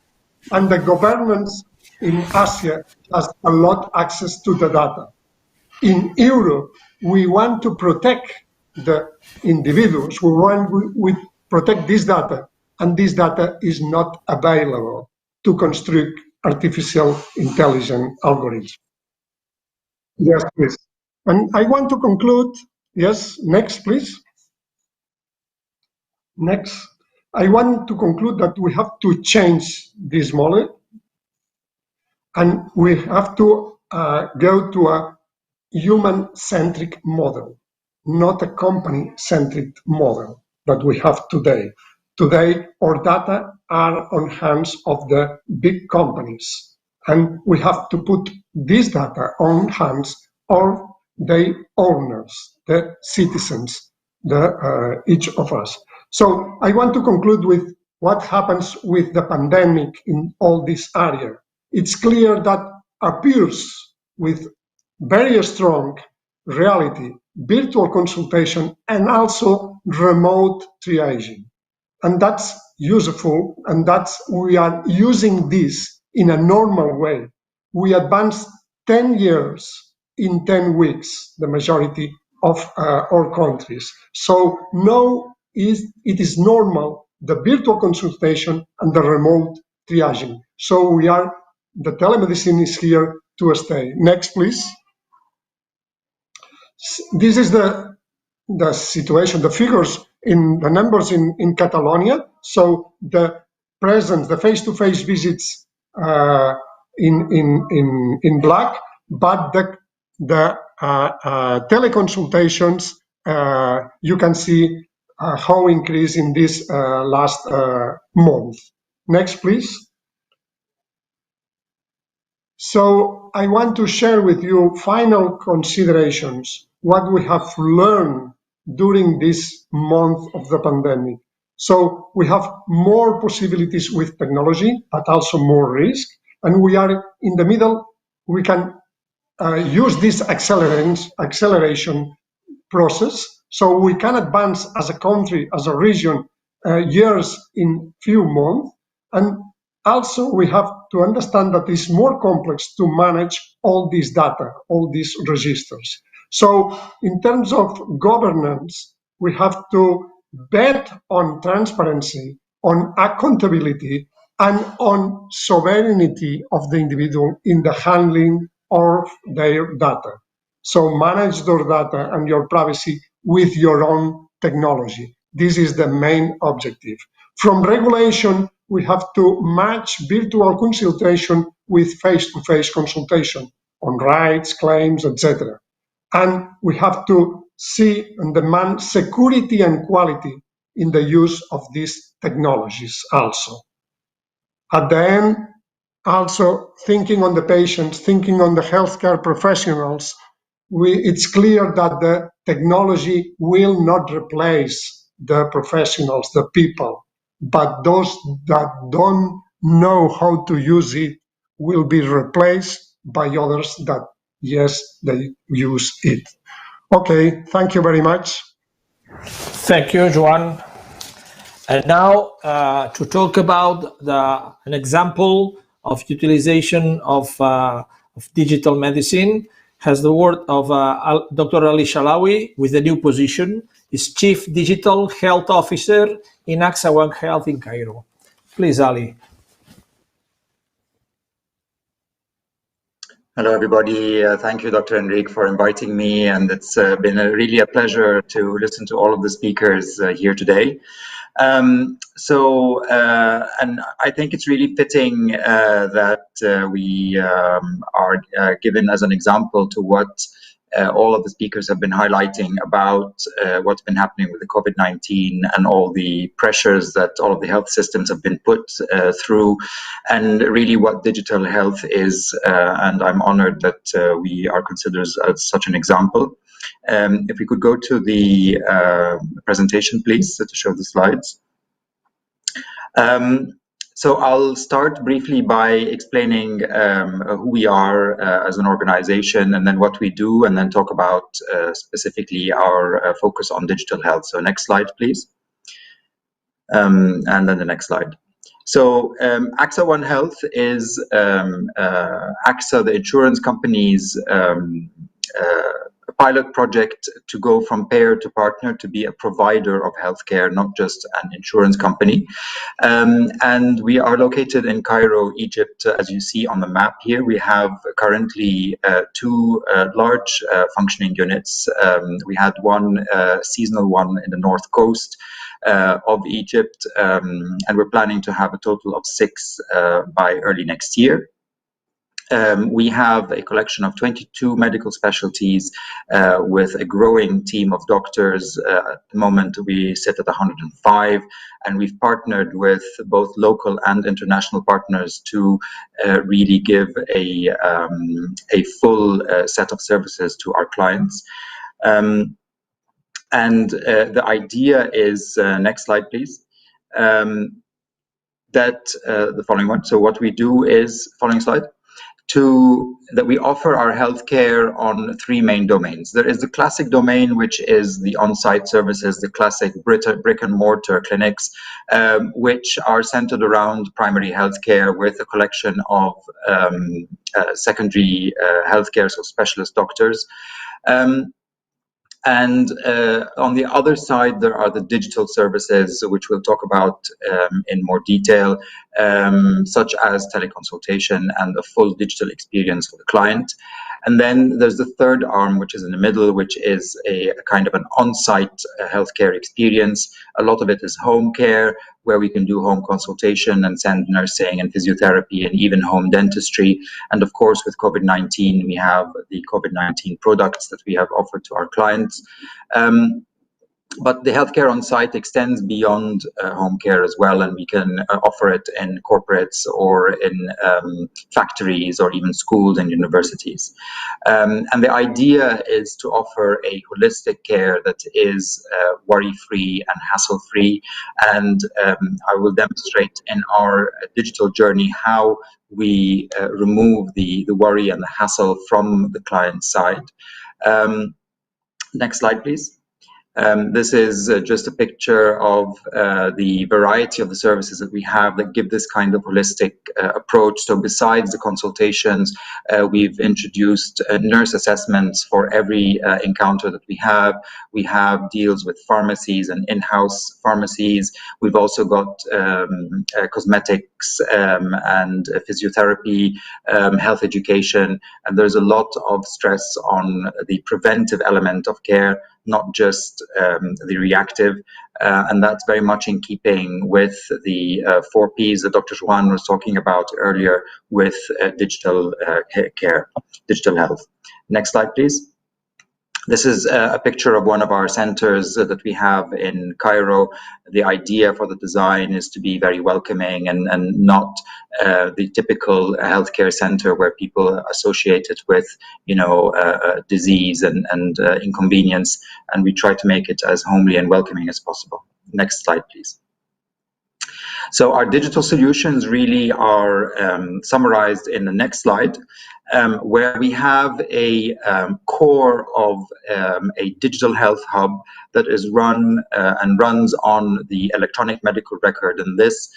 and the governments in Asia has a lot access to the data. In Europe, we want to protect the individuals. We protect this data, and this data is not available to construct artificial intelligence algorithms. Yes, please. And I want to conclude. Yes, next, please. Next. I want to conclude that we have to change this model, and we have to go to a human-centric model, not a company-centric model that we have today. Today, our data are on hands of the big companies, And we have to put this data on hands of the owners, the citizens, each of us. So I want to conclude with what happens with the pandemic in all this area. It's clear that appears with very strong reality, virtual consultation, and also remote triaging. And that's useful, and we are using this in a normal way. We advanced 10 years in 10 weeks, the majority of our countries. So now it is normal, the virtual consultation and the remote triaging. So the telemedicine is here to stay. Next, please. This is the situation, the figures in the numbers in Catalonia. So the presence, the face-to-face visits in black, but the teleconsultations, you can see how increased in this last month. Next, please. So I want to share with you final considerations, what we have learned during this month of the pandemic. So we have more possibilities with technology, but also more risk. And we are in the middle. We can use this acceleration process. So we can advance as a country, as a region, years in few months. And also, we have to understand that it's more complex to manage all this data, all these registers. So in terms of governance, we have to bet on transparency, on accountability, and on sovereignty of the individual in the handling of their data. So manage your data and your privacy with your own technology. This is the main objective. From regulation, we have to match virtual consultation with face-to-face consultation on rights, claims, etc. And we have to see and demand security and quality in the use of these technologies also. At the end, also thinking on the patients, thinking on the healthcare professionals, it's clear that the technology will not replace the professionals, the people, but those that don't know how to use it will be replaced by others that, yes, they use it. Okay, thank you very much. Thank you, Joan. And now to talk about an example of utilization of digital medicine has the word of Dr. Ali Shalawi with the new position, is Chief Digital Health Officer in AXA One Health in Cairo. Please, Ali. Hello, everybody. Thank you, Dr. Enrique, for inviting me. And it's been really a pleasure to listen to all of the speakers here today. And I think it's really fitting that we are given as an example to what all of the speakers have been highlighting about what's been happening with the COVID-19 and all the pressures that all of the health systems have been put through, and really what digital health is. And I'm honored that we are considered as such an example. If we could go to the presentation, please, to show the slides. So I'll start briefly by explaining who we are as an organization, and then what we do, and then talk about specifically our focus on digital health. So next slide, please. And then the next slide. So AXA One Health is AXA, the insurance company's a pilot project to go from payer to partner to be a provider of healthcare, not just an insurance company. And we are located in Cairo, Egypt, as you see on the map here. We have currently two large functioning units. We had one seasonal one in the north coast of Egypt, and we're planning to have a total of 6 by early next year. We have a collection of 22 medical specialties with a growing team of doctors. At the moment, we sit at 105, and we've partnered with both local and international partners to really give a full set of services to our clients. And the idea is, next slide, please. That the following one. So what we do is, following slide, that we offer our healthcare on three main domains. There is the classic domain, which is the on-site services, the classic brick and mortar clinics, which are centered around primary healthcare with a collection of secondary healthcare, so specialist doctors. And on the other side, there are the digital services, which we'll talk about in more detail, such as teleconsultation and a full digital experience for the client. And then there's the third arm, which is in the middle, which is a kind of an on-site healthcare experience. A lot of it is home care, where we can do home consultation and send nursing and physiotherapy and even home dentistry. And of course, with COVID-19, we have the COVID-19 products that we have offered to our clients. But the healthcare on site extends beyond home care as well, and we can offer it in corporates or in factories or even schools and universities. And the idea is to offer a holistic care that is worry-free and hassle-free. And I will demonstrate in our digital journey how we remove the worry and the hassle from the client side. Next slide, please. This is just a picture of the variety of the services that we have that give this kind of holistic approach. So besides the consultations, we've introduced nurse assessments for every encounter that we have. We have deals with pharmacies and in-house pharmacies. We've also got cosmetics and physiotherapy, health education, and there's a lot of stress on the preventive element of care, not just the reactive, and that's very much in keeping with the 4 Ps that Dr. Juan was talking about earlier with digital care, digital health. Next slide, please. This is a picture of one of our centers that we have in Cairo. The idea for the design is to be very welcoming and not the typical healthcare center where people associate it with, disease and inconvenience. And we try to make it as homely and welcoming as possible. Next slide, please. So our digital solutions really are summarized in the next slide, where we have a core of a digital health hub that is run and runs on the electronic medical record. And this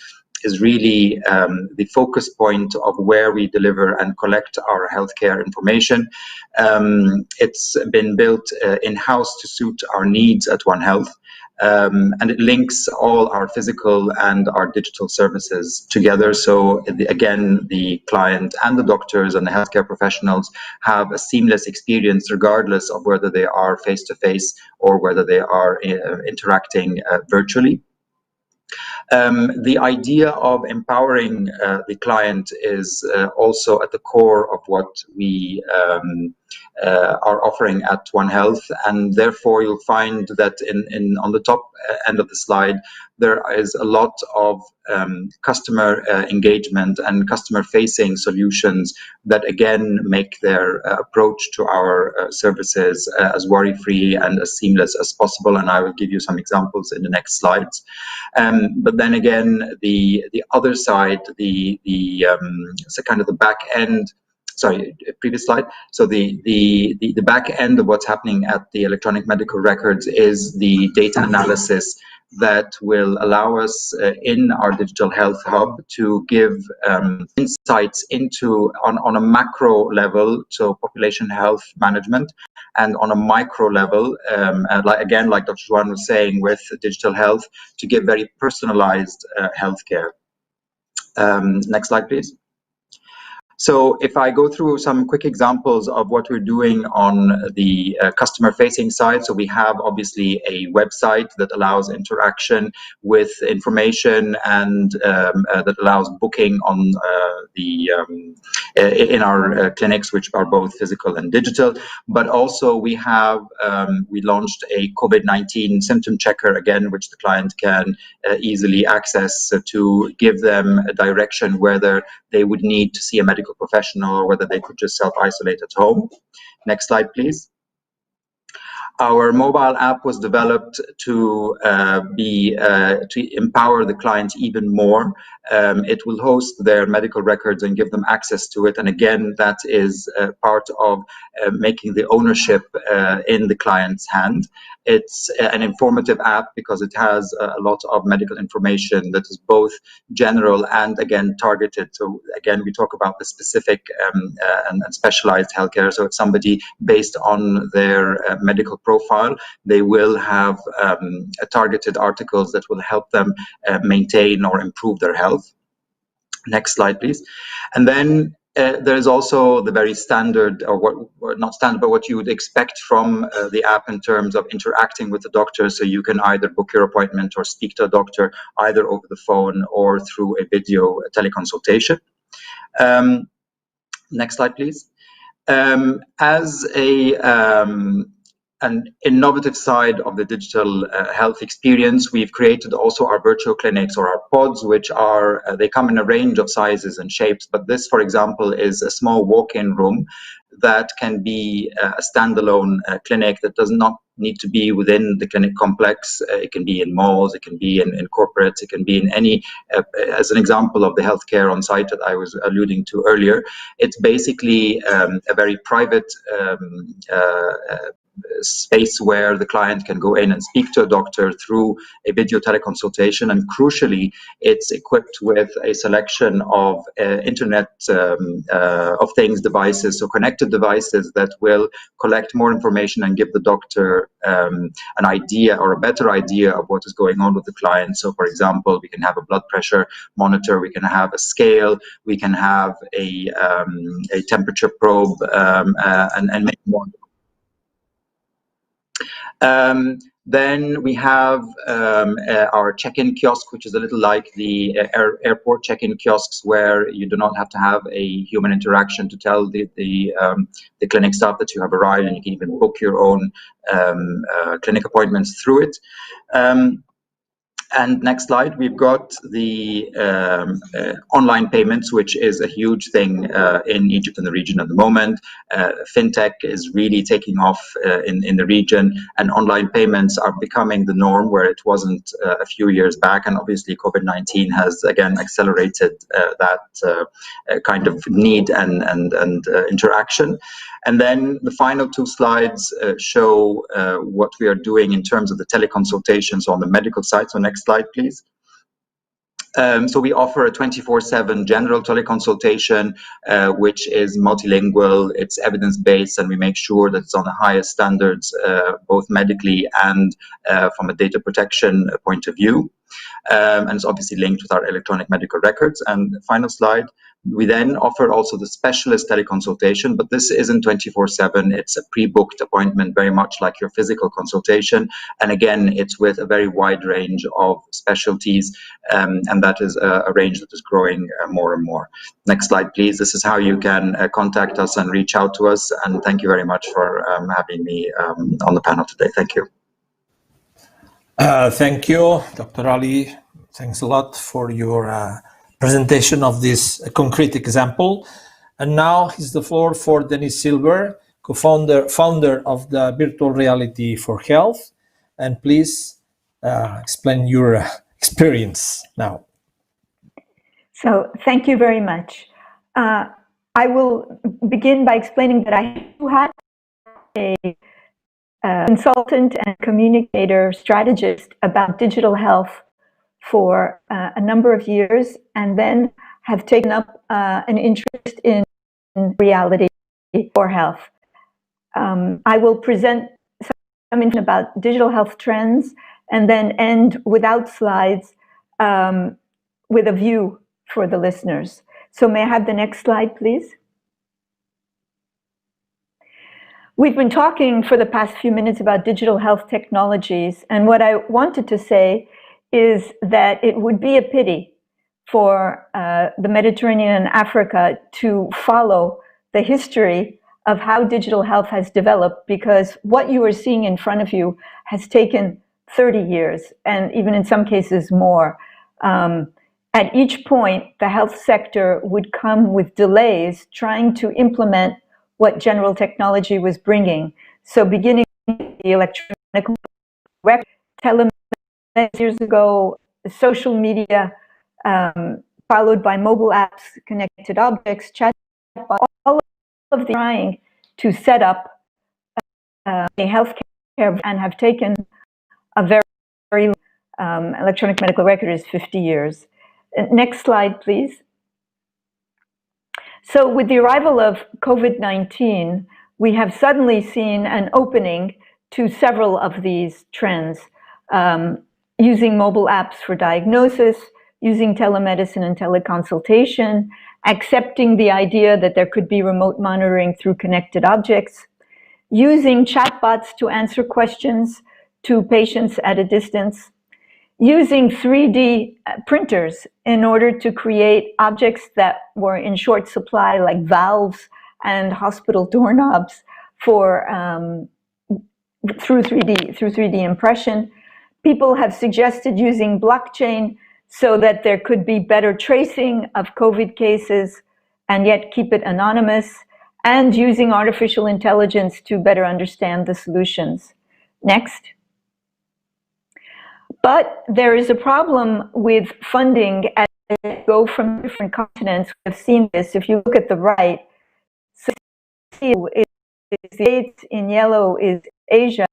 is really the focus point of where we deliver and collect our healthcare information. It's been built in-house to suit our needs at One Health. And it links all our physical and our digital services together. So again, the client and the doctors and the healthcare professionals have a seamless experience regardless of whether they are face-to-face or whether they are interacting virtually. The idea of empowering the client is also at the core of what we are offering at One Health, and therefore you'll find that on the top end of the slide there is a lot of customer engagement and customer-facing solutions that again make their approach to our services as worry-free and as seamless as possible, and I will give you some examples in the next slides. But then again, the other side, so kind of the back end. Sorry, previous slide. So the back end of what's happening at the electronic medical records is the data analysis that will allow us in our digital health hub to give insights into on a macro level, so population health management, and on a micro level, like Dr. Juan was saying, with digital health, to give very personalized healthcare. Next slide, please. So if I go through some quick examples of what we're doing on the customer-facing side, so we have obviously a website that allows interaction with information and that allows booking on in our clinics, which are both physical and digital. But also we have we launched a COVID-19 symptom checker again, which the client can easily access to give them a direction whether they would need to see a medical professional or whether they could just self-isolate at home. Next slide, please. Our mobile app was developed to empower the client even more. It will host their medical records and give them access to it. And again, that is part of making the ownership in the client's hand. It's an informative app because it has a lot of medical information that is both general and again targeted. So again, we talk about the specific and specialized healthcare. So if somebody based on their medical profile, they will have targeted articles that will help them maintain or improve their health. Next slide, please. And then there is also the very standard, or not standard, but what you would expect from the app in terms of interacting with the doctor. So you can either book your appointment or speak to a doctor either over the phone or through a video teleconsultation. Next slide, please. As an innovative side of the digital health experience, we've created also our virtual clinics or our pods, which are, they come in a range of sizes and shapes. But this, for example, is a small walk-in room that can be a standalone clinic that does not need to be within the clinic complex. It can be in malls, it can be in corporates, it can be in any, as an example of the healthcare on site that I was alluding to earlier. It's basically a very private space where the client can go in and speak to a doctor through a video teleconsultation, and crucially, it's equipped with a selection of Internet of Things devices, so connected devices that will collect more information and give the doctor an idea or a better idea of what is going on with the client. So, for example, we can have a blood pressure monitor, we can have a scale, we can have a temperature probe, and many more. Then we have our check-in kiosk, which is a little like the airport check-in kiosks, where you do not have to have a human interaction to tell the clinic staff that you have arrived, and you can even book your own clinic appointments through it. And next slide, we've got the online payments, which is a huge thing in Egypt and the region at the moment. Fintech is really taking off in the region, and online payments are becoming the norm where it wasn't a few years back. And obviously COVID-19 has again accelerated that kind of need and interaction. And then the final two slides show what we are doing in terms of the teleconsultations on the medical side. So next slide, please. So we offer a 24/7 general teleconsultation, which is multilingual, it's evidence-based, and we make sure that it's on the highest standards, both medically and from a data protection point of view. And it's obviously linked with our electronic medical records. And final slide, we then offer also the specialist teleconsultation, but this isn't 24/7. It's a pre-booked appointment, very much like your physical consultation. And again, it's with a very wide range of specialties, and that is a range that is growing more and more. Next slide, please. This is how you can contact us and reach out to us. And thank you very much for having me on the panel today. Thank you. Thank you, Dr. Ali. Thanks a lot for your presentation of this concrete example. And now is the floor for Denis Silver, founder of the Virtual Reality for Health. And please explain your experience now. So thank you very much. I will begin by explaining that I had a consultant and communicator strategist about digital health for a number of years, and then have taken up an interest in reality for health. I will present some information about digital health trends and then end without slides with a view for the listeners. So may I have the next slide, please? We've been talking for the past few minutes about digital health technologies, and what I wanted to say is that it would be a pity for the Mediterranean and Africa to follow the history of how digital health has developed, because what you are seeing in front of you has taken 30 years, and even in some cases more. At each point, the health sector would come with delays trying to implement what general technology was bringing. So beginning with the electronic record, telemedicine years ago, social media, followed by mobile apps, connected objects, chatbots, all of the trying to set up a healthcare and have taken a very electronic medical record is 50 years. Next slide, please. So with the arrival of COVID-19, we have suddenly seen an opening to several of these trends, using mobile apps for diagnosis, using telemedicine and teleconsultation, accepting the idea that there could be remote monitoring through connected objects, using chatbots to answer questions to patients at a distance, using 3D printers in order to create objects that were in short supply, like valves and hospital doorknobs, for through 3D impression. People have suggested using blockchain so that there could be better tracing of COVID cases and yet keep it anonymous, and using artificial intelligence to better understand the solutions. Next. But there is a problem with funding as they go from different continents. We've seen this. If you look at the right, so is the States, in yellow is Asia,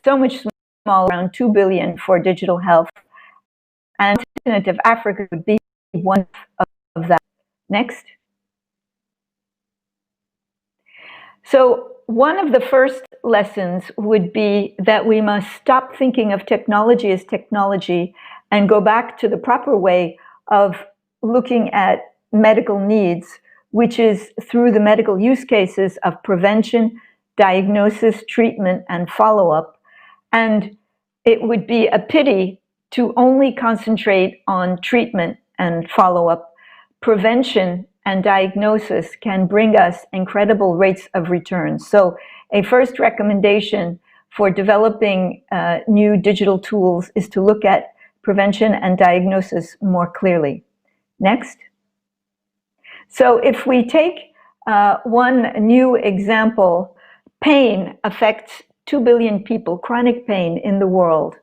so much smaller, around 2 billion for digital health. And the continent of Africa would be one of that. Next. So one of the first lessons would be that we must stop thinking of technology as technology and go back to the proper way of looking at medical needs, which is through the medical use cases of prevention, diagnosis, treatment, and follow-up. And it would be a pity to only concentrate on treatment and follow-up. Prevention and diagnosis can bring us incredible rates of return. So a first recommendation for developing new digital tools is to look at prevention and diagnosis more clearly. Next. So if we take one new example, pain affects 2 billion people, chronic pain in the world.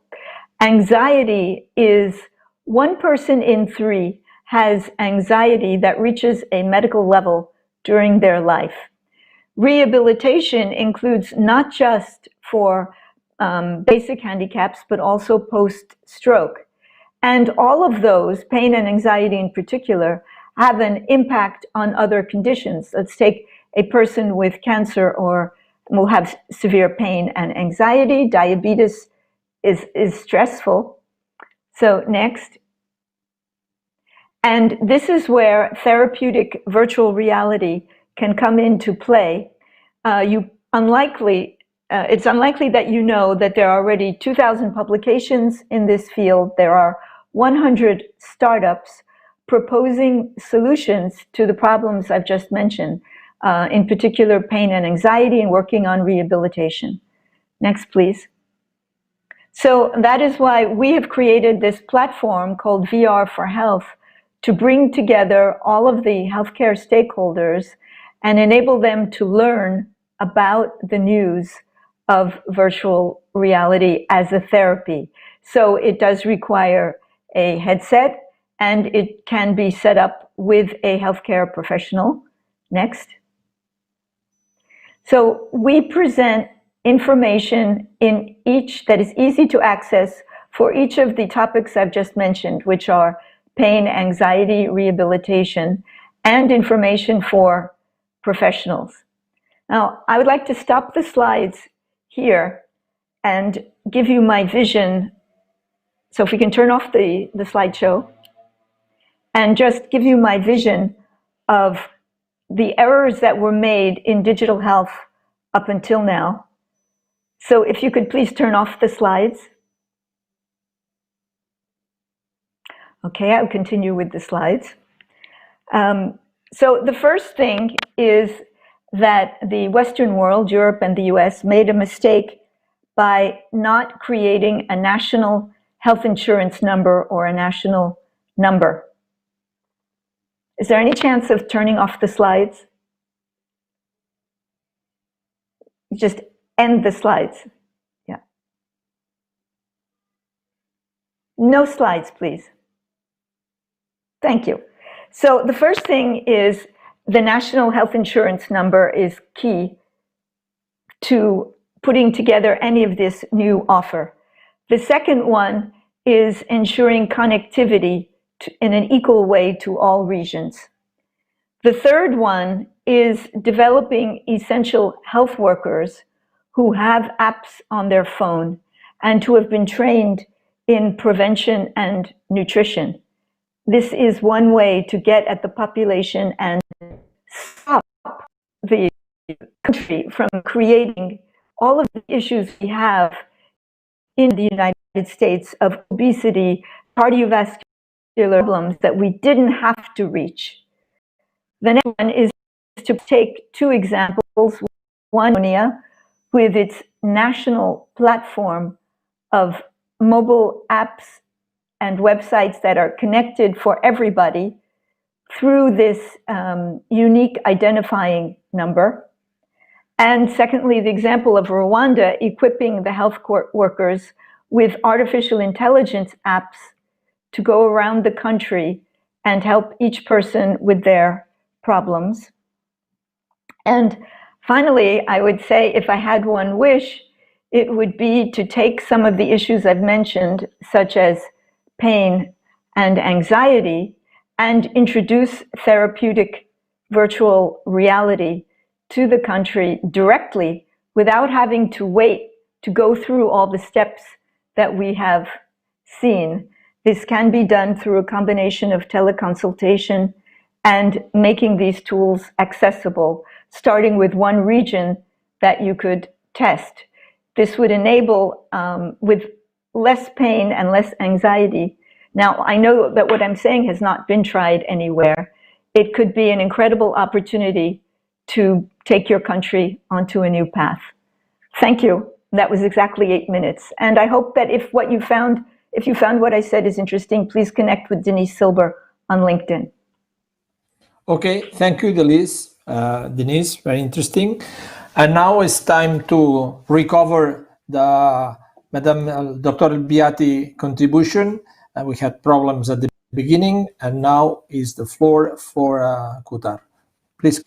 Anxiety is 1 person in 3 has anxiety that reaches a medical level during their life. Rehabilitation includes not just for basic handicaps, but also post-stroke. And all of those, pain and anxiety in particular, have an impact on other conditions. Let's take a person with cancer or will have severe pain and anxiety. Diabetes is stressful. So next. And this is where therapeutic virtual reality can come into play. It's unlikely that you know that there are already 2,000 publications in this field. There are 100 startups proposing solutions to the problems I've just mentioned, in particular pain and anxiety, and working on rehabilitation. Next, please. So that is why we have created this platform called VR for Health, to bring together all of the healthcare stakeholders and enable them to learn about the news of virtual reality as a therapy. So it does require a headset, and it can be set up with a healthcare professional. Next. So we present information in each that is easy to access for each of the topics I've just mentioned, which are pain, anxiety, rehabilitation, and information for professionals. Now, I would like to stop the slides here and give you my vision. So if we can turn off the slideshow. and just give you my vision of the errors that were made in digital health up until now. So if you could please turn off the slides. Okay, I'll continue with the slides. So the first thing is that the Western world, Europe and the US, made a mistake by not creating a national health insurance number or a national number. Is there any chance of turning off the slides? Just end the slides. Yeah. No slides, please. Thank you. So the first thing is the national health insurance number is key to putting together any of this new offer. The second one is ensuring connectivity in an equal way to all regions. The third one is developing essential health workers who have apps on their phone and who have been trained in prevention and nutrition. This is one way to get at the population and stop the country from creating all of the issues we have in the United States of obesity, cardiovascular problems that we didn't have to reach. The next one is to take two examples. One, with its national platform of mobile apps and websites that are connected for everybody through this unique identifying number. And secondly, the example of Rwanda equipping the health workers with artificial intelligence apps to go around the country and help each person with their problems. And finally, I would say if I had one wish, it would be to take some of the issues I've mentioned, such as pain and anxiety, and introduce therapeutic virtual reality to the country directly without having to wait to go through all the steps that we have seen. This can be done through a combination of teleconsultation and making these tools accessible, starting with one region that you could test. This would enable, with less pain and less anxiety. Now, I know that what I'm saying has not been tried anywhere. It could be an incredible opportunity to take your country onto a new path. Thank you. That was exactly 8 minutes. And I hope that if you found what I said is interesting, please connect with Denis Silver on LinkedIn. Okay, thank you, Denis. Denis, very interesting. And now it's time to recover the Madame Dr. Beati contribution. We had problems at the beginning, and now is the floor for Kutar. Please.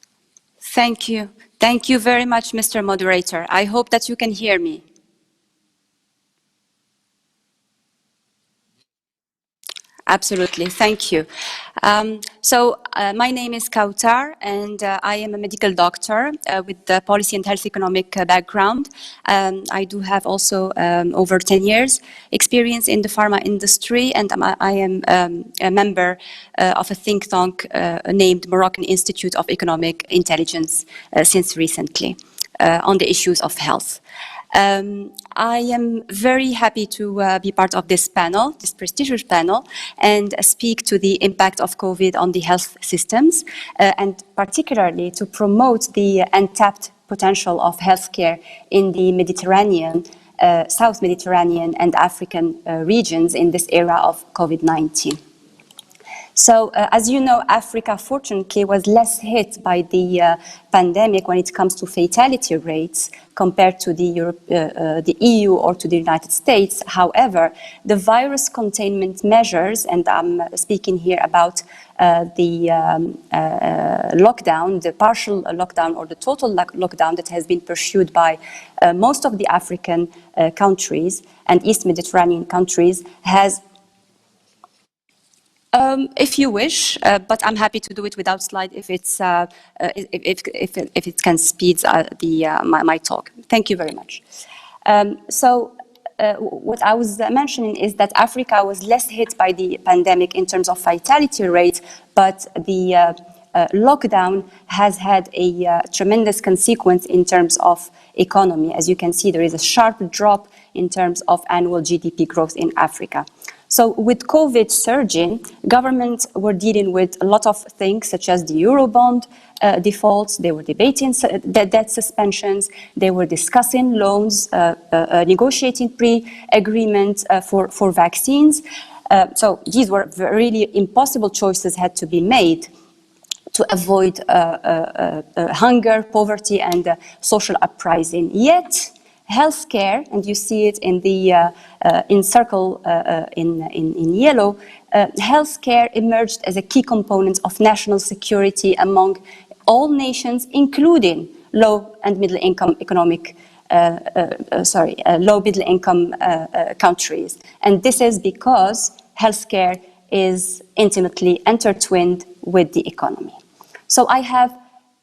Thank you. Thank you very much, Mr. Moderator. I hope that you can hear me. Absolutely, thank you. My name is Kautar, and I am a medical doctor with the policy and health economic background. I do have also over 10 years experience in the pharma industry, and I am a member of a think tank named Moroccan Institute of Economic Intelligence since recently on the issues of health. I am very happy to be part of this panel, this prestigious panel, and speak to the impact of COVID on the health systems, and particularly to promote the untapped potential of healthcare in the Mediterranean, South Mediterranean and African regions in this era of COVID-19. So, as you know, Africa, fortunately, was less hit by the pandemic when it comes to fatality rates compared to the EU or to the United States. However, the virus containment measures, and I'm speaking here about the lockdown, the partial lockdown or the total lockdown that has been pursued by most of the African countries and East Mediterranean countries has if you wish, but I'm happy to do it without slide if it's if it can speed my talk. Thank you very much. what I was mentioning is that Africa was less hit by the pandemic in terms of fatality rate, but the lockdown has had a tremendous consequence in terms of economy. As you can see, there is a sharp drop in terms of annual GDP growth in Africa. So with COVID surging, governments were dealing with a lot of things such as the Eurobond defaults. They were debating debt suspensions. They were discussing loans, negotiating pre-agreement for vaccines. So these were really impossible choices had to be made to avoid hunger, poverty, and social uprising. Yet, healthcare, and you see it in the in circle in yellow, healthcare emerged as a key component of national security among all nations, including low and middle income low middle income countries. And this is because healthcare is intimately intertwined with the economy. So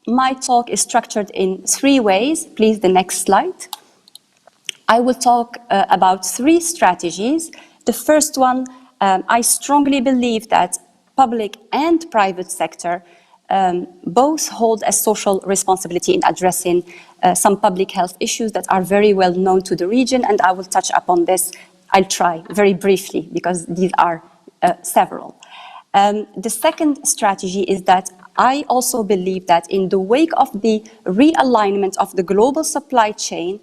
my talk is structured in 3 ways. Please, the next slide. I will talk about 3 strategies. The first one, I strongly believe that public and private sector both hold a social responsibility in addressing some public health issues that are very well known to the region, and I will touch upon this. I'll try very briefly because these are several. The second strategy is that I also believe that in the wake of the realignment of the global supply chain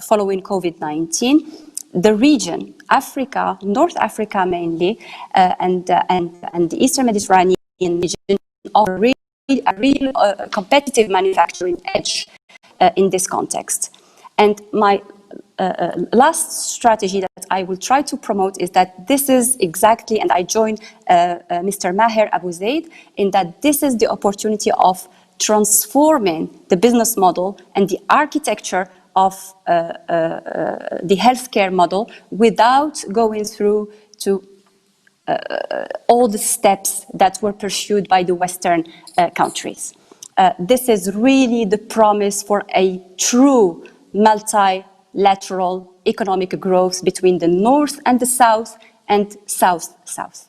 following COVID-19, the region, Africa, North Africa mainly, and the Eastern Mediterranean region offer a real competitive manufacturing edge in this context. And my last strategy that I will try to promote is that this is exactly, and I join Mr. Maher Abu Zaid, in that this is the opportunity of transforming the business model and the architecture of the healthcare model without going through to all the steps that were pursued by the Western countries. This is really the promise for a true multilateral economic growth between the North and the South and South-South.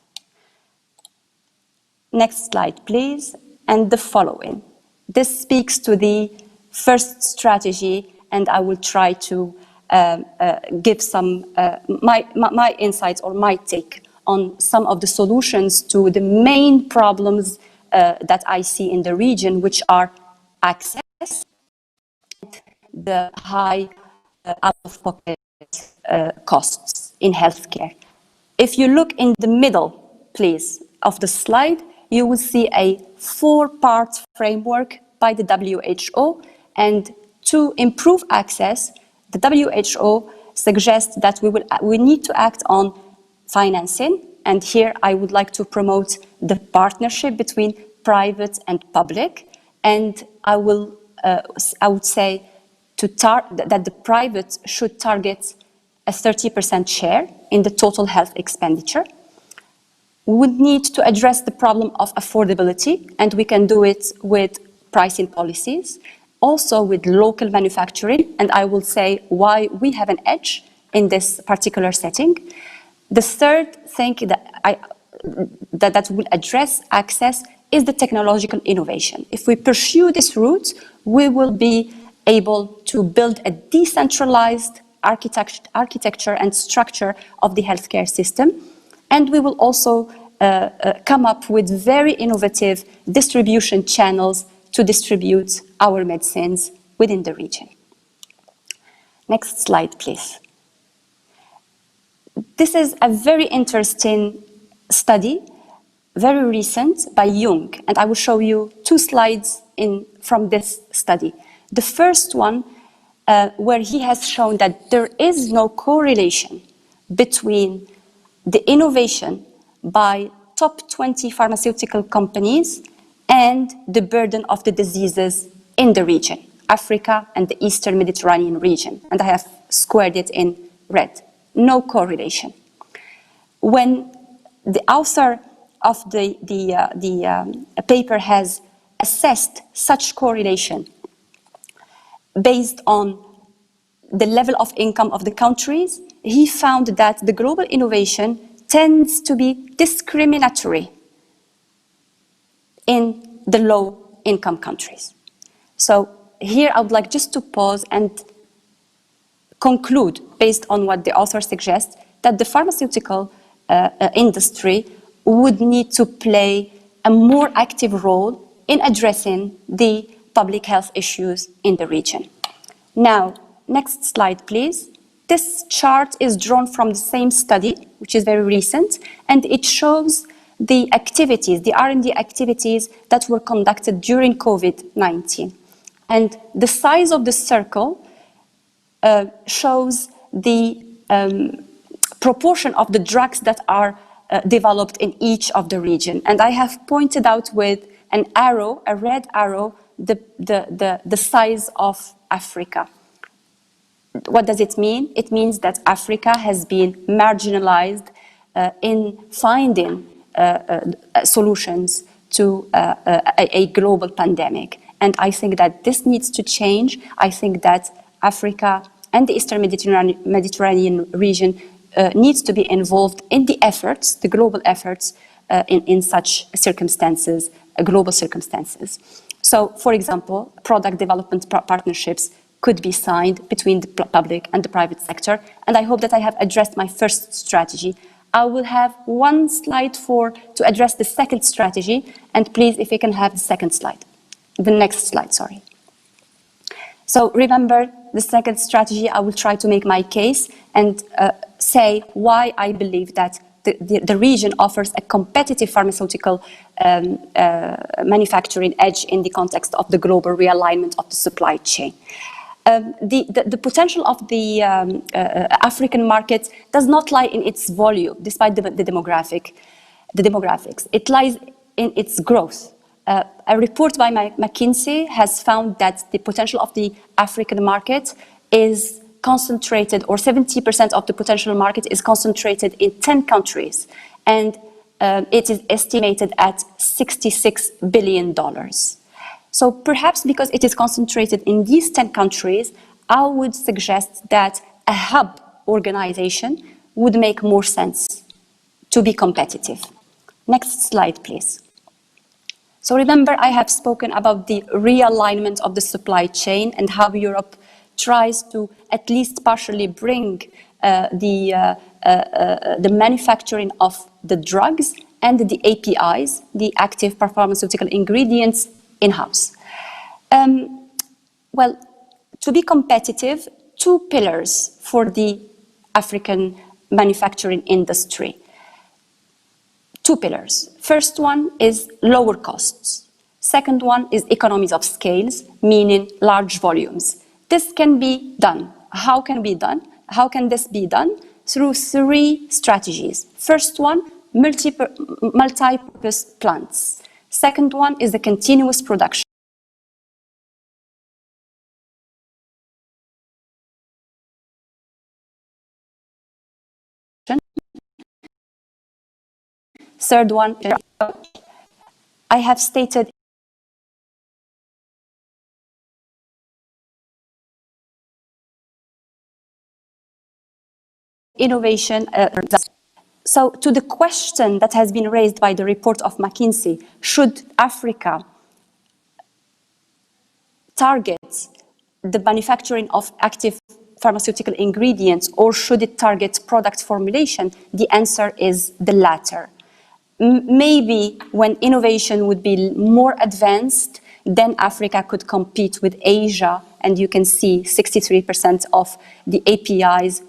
Next slide, please, and the following. This speaks to the first strategy, and I will try to give some my insights or my take on some of the solutions to the main problems that I see in the region, which are access, the high out-of-pocket costs in healthcare. If you look in the middle, please, of the slide, you will see a 4-part framework by the WHO, and to improve access, the WHO suggests that we need to act on financing, and here I would like to promote the partnership between private and public, and I would say that the private should target a 30% share in the total health expenditure. We would need to address the problem of affordability, and we can do it with pricing policies, also with local manufacturing, and I will say why we have an edge in this particular setting. The third thing that will address access is the technological innovation. If we pursue this route, we will be able to build a decentralized architecture and structure of the healthcare system, and we will also come up with very innovative distribution channels to distribute our medicines within the region. Next slide, please. This is a very interesting study, very recent, by Jung, and I will show you 2 slides from this study. The first one, where he has shown that there is no correlation between the innovation by top 20 pharmaceutical companies and the burden of the diseases in the region, Africa and the Eastern Mediterranean region. And I have squared it in red. No correlation. When the author of the paper has assessed such correlation based on the level of income of the countries, he found that the global innovation tends to be discriminatory in the low-income countries. So here I would like just to pause and conclude, based on what the author suggests, that the pharmaceutical industry would need to play a more active role in addressing the public health issues in the region. Now, next slide, please. This chart is drawn from the same study, which is very recent, and it shows the activities, the R&D activities that were conducted during COVID-19. And the size of the circle shows the proportion of the drugs that are developed in each of the region. And I have pointed out with an arrow, a red arrow, the size of Africa. What does it mean? It means that Africa has been marginalized in finding solutions to a global pandemic. And I think that this needs to change. I think that Africa and the Eastern Mediterranean region needs to be involved in the efforts, the global efforts in such circumstances, global circumstances. So, for example, product development partnerships could be signed between the public and the private sector. And I hope that I have addressed my first strategy. I will have one slide to address the second strategy. And please, if we can have the second slide, the next slide, sorry. So remember, the second strategy, I will try to make my case and say why I believe that the region offers a competitive pharmaceutical manufacturing edge in the context of the global realignment of the supply chain. The potential of the African market does not lie in its volume, despite the demographics. It lies in its growth. A report by McKinsey has found that the potential of the African market is concentrated, or 70% of the potential market is concentrated in 10 countries, and it is estimated at $66 billion. So perhaps because it is concentrated in these 10 countries, I would suggest that a hub organization would make more sense to be competitive. Next slide, please. So remember, I have spoken about the realignment of the supply chain and how Europe tries to at least partially bring the manufacturing of the drugs and the APIs, the active pharmaceutical ingredients, in-house. Well, to be competitive, two pillars for the African manufacturing industry. Two pillars. First one is lower costs. Second one is economies of scales, meaning large volumes. This can be done. How can it be done? How can this be done? Through three strategies. First one, multi-purpose plants. Second one is the continuous production. Third one, I have stated innovation. So to the question that has been raised by the report of McKinsey, should Africa target the manufacturing of active pharmaceutical ingredients, or should it target product formulation? The answer is the latter. Maybe when innovation would be more advanced, then Africa could compete with Asia, and you can see 63% of the APIs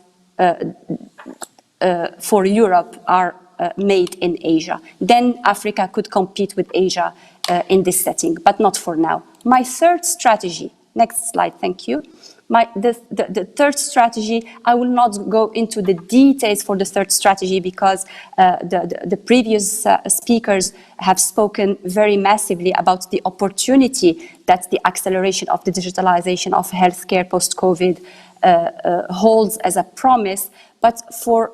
for Europe are made in Asia. Then Africa could compete with Asia in this setting, but not for now. My third strategy, next slide, thank you. The third strategy, I will not go into the details for the third strategy because the previous speakers have spoken very massively about the opportunity that the acceleration of the digitalization of healthcare post-COVID holds as a promise. But for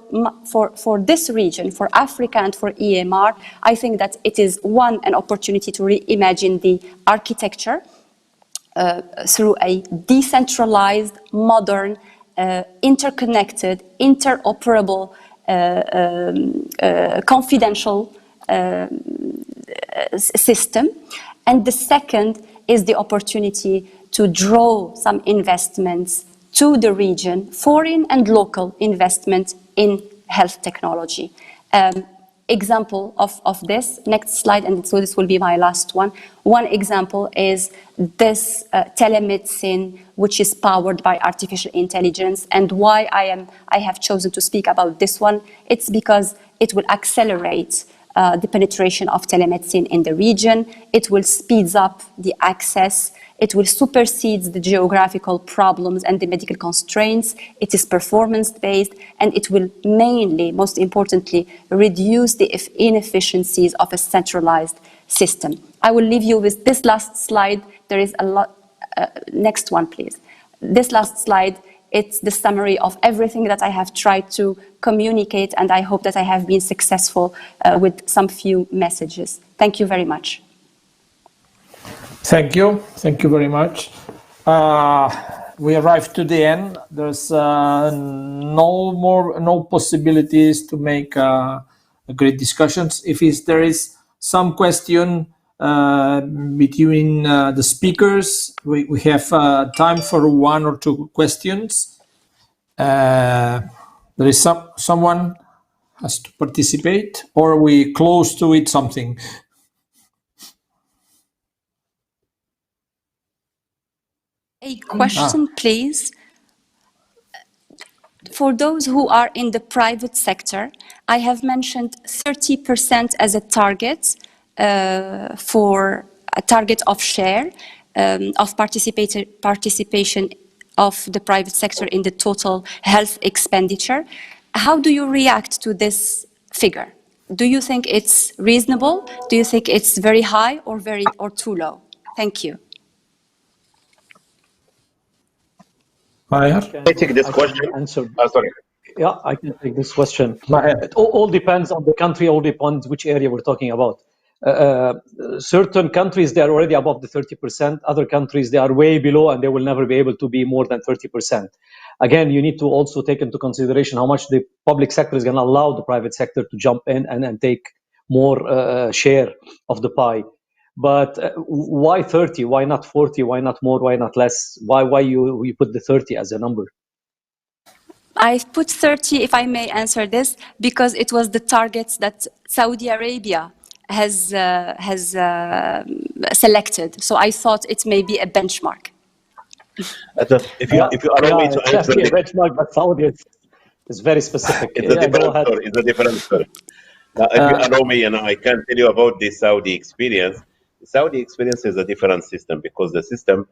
this region, for Africa and for EMR, I think that it is, one, an opportunity to reimagine the architecture through a decentralized, modern, interconnected, interoperable, confidential system. And the second is the opportunity to draw some investments to the region, foreign and local investment in health technology. Example of this, next slide, and so this will be my last one. One example is this telemedicine, which is powered by artificial intelligence. And why I have chosen to speak about this one, it's because it will accelerate the penetration of telemedicine in the region. It will speed up the access. It will supersede the geographical problems and the medical constraints. It is performance-based, and it will mainly, most importantly, reduce the inefficiencies of a centralized system. I will leave you with this last slide. There is a lot. Next one, please. This last slide, it's the summary of everything that I have tried to communicate, and I hope that I have been successful with some few messages. Thank you very much. Thank you very much. We arrived to the end. There's no possibilities to make great discussions. If there is some question between the speakers, we have time for one or two questions. There is someone has to participate, or we close to it something. A question, please. For those who are in the private sector, I have mentioned 30% as a target for a target of share of participation of the private sector in the total health expenditure. How do you react to this figure? Do you think it's reasonable? Do you think it's very high or too low? Thank you. I take this question. Sorry. Yeah, I can take this question. It all depends on the country, all depends which area we're talking about. Certain countries, they are already above the 30%. Other countries, they are way below, and they will never be able to be more than 30%. Again, you need to also take into consideration how much the public sector is going to allow the private sector to jump in and take more share of the pie. But why 30? Why not 40? Why not more? Why not less? Why you put the 30 as a number? I put 30, if I may answer this, because it was the targets that Saudi Arabia has selected. So I thought it may be a benchmark. If you allow me to answer, a benchmark, but Saudi is very specific. It's a different story. It's a different story. Now, if you allow me, I can tell you about the Saudi experience. The Saudi experience is a different system because the system,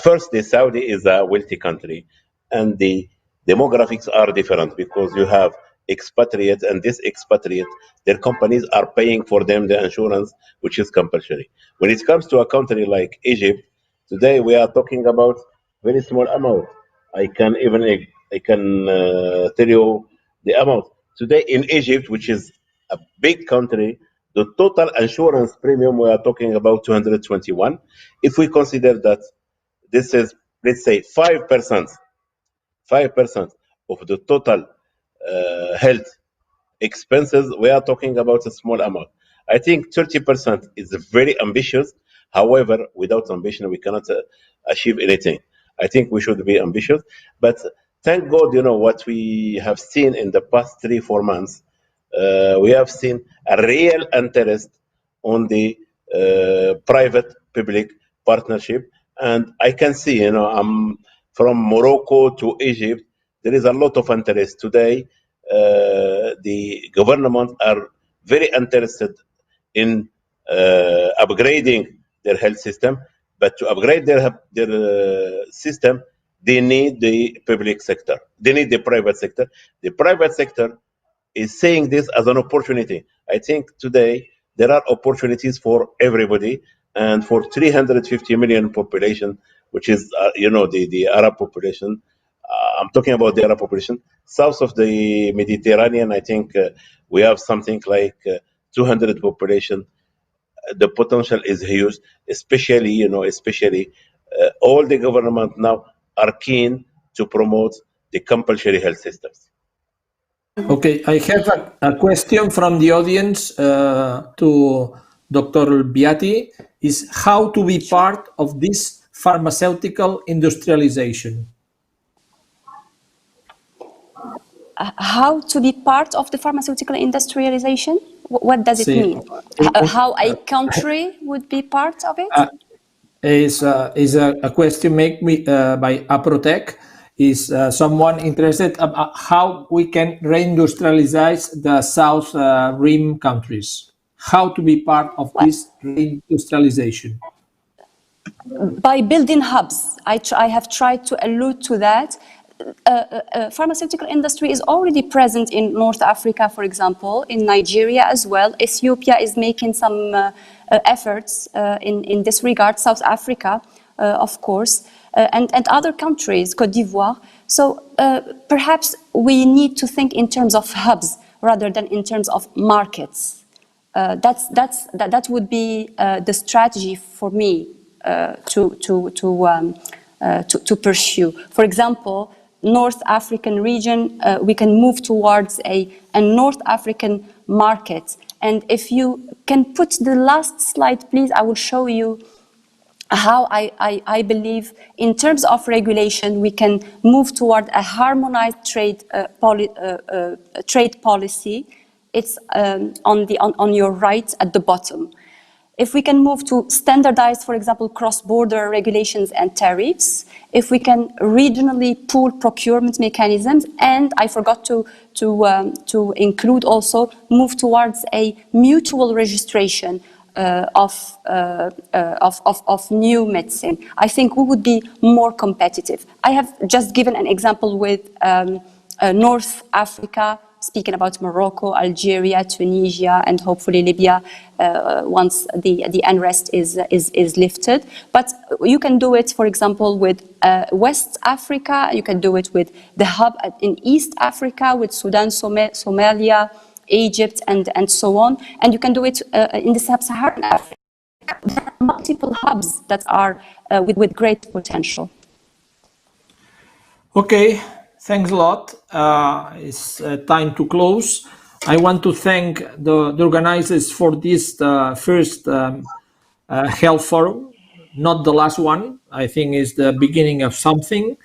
first, the Saudi is a wealthy country, and the demographics are different because you have expatriates, and this expatriate, their companies are paying for them the insurance, which is compulsory. When it comes to a country like Egypt, today we are talking about very small amount. I can tell you the amount. Today in Egypt, which is a big country, the total insurance premium we are talking about 221. If we consider that this is, let's say, 5% of the total health expenses, we are talking about a small amount. I think 30% is very ambitious. However, without ambition, we cannot achieve anything. I think we should be ambitious. But thank God, what we have seen in the past 3-4 months, we have seen a real interest on the private-public partnership. And I can see, I'm from Morocco to Egypt, there is a lot of interest today. The government are very interested in upgrading their health system, but to upgrade their system, they need the public sector. They need the private sector. The private sector is seeing this as an opportunity. I think today there are opportunities for everybody, and for 350 million population, which is the Arab population. I'm talking about the Arab population. South of the Mediterranean, I think we have something like 200 population. The potential is huge, especially all the government now are keen to promote the compulsory health systems. Okay, I have a question from the audience to Dr. Beati, is how to be part of this pharmaceutical industrialization? How to be part of the pharmaceutical industrialization? What does it mean? How a country would be part of it? Is a question made by Aprotec. Is someone interested about how we can reindustrialize the South Rim countries? How to be part of this reindustrialization? By building hubs. I have tried to allude to that. Pharmaceutical industry is already present in North Africa, for example, in Nigeria as well. Ethiopia is making some efforts in this regard, South Africa, of course, and other countries, Côte d'Ivoire. So perhaps we need to think in terms of hubs rather than in terms of markets. That would be the strategy for me to pursue. For example, North African region, we can move towards a North African market. And if you can put the last slide, please, I will show you how I believe in terms of regulation, we can move toward a harmonized trade policy. It's on your right at the bottom. If we can move to standardized, for example, cross-border regulations and tariffs, if we can regionally pool procurement mechanisms, and I forgot to include also move towards a mutual registration of new medicine, I think we would be more competitive. I have just given an example with North Africa, speaking about Morocco, Algeria, Tunisia, and hopefully Libya once the unrest is lifted. But you can do it, for example, with West Africa. You can do it with the hub in East Africa, with Sudan, Somalia, Egypt, and so on. And you can do it in the Sub-Saharan Africa. There are multiple hubs that are with great potential. Okay. Thanks a lot. It's time to close. I want to thank the organizers for this first health forum, not the last one. I think it's the beginning of something.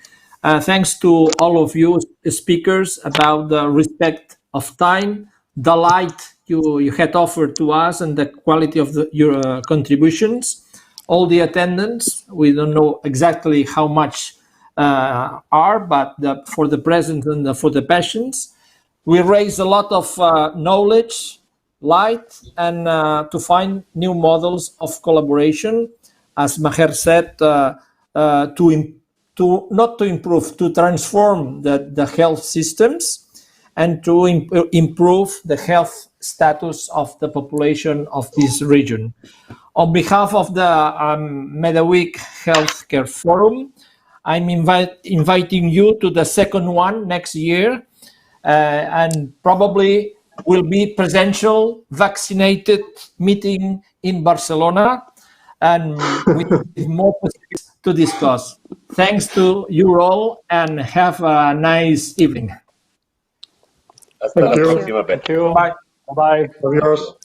Thanks to all of you speakers about the respect of time, the light you had offered to us, and the quality of your contributions. All the attendants, we don't know exactly how much but for the present and for the passions. We raise a lot of knowledge, light, and to find new models of collaboration, as Maher said, not to improve, to transform the health systems and to improve the health status of the population of this region. On behalf of the MW20 Healthcare Forum, I'm inviting you to the second one next year, and probably will be presential, vaccinated meeting in Barcelona, and with more possibilities to discuss. Thanks to you all, and have a nice evening. Hasta la próxima. Thank you. Bye. Bye. Adiós.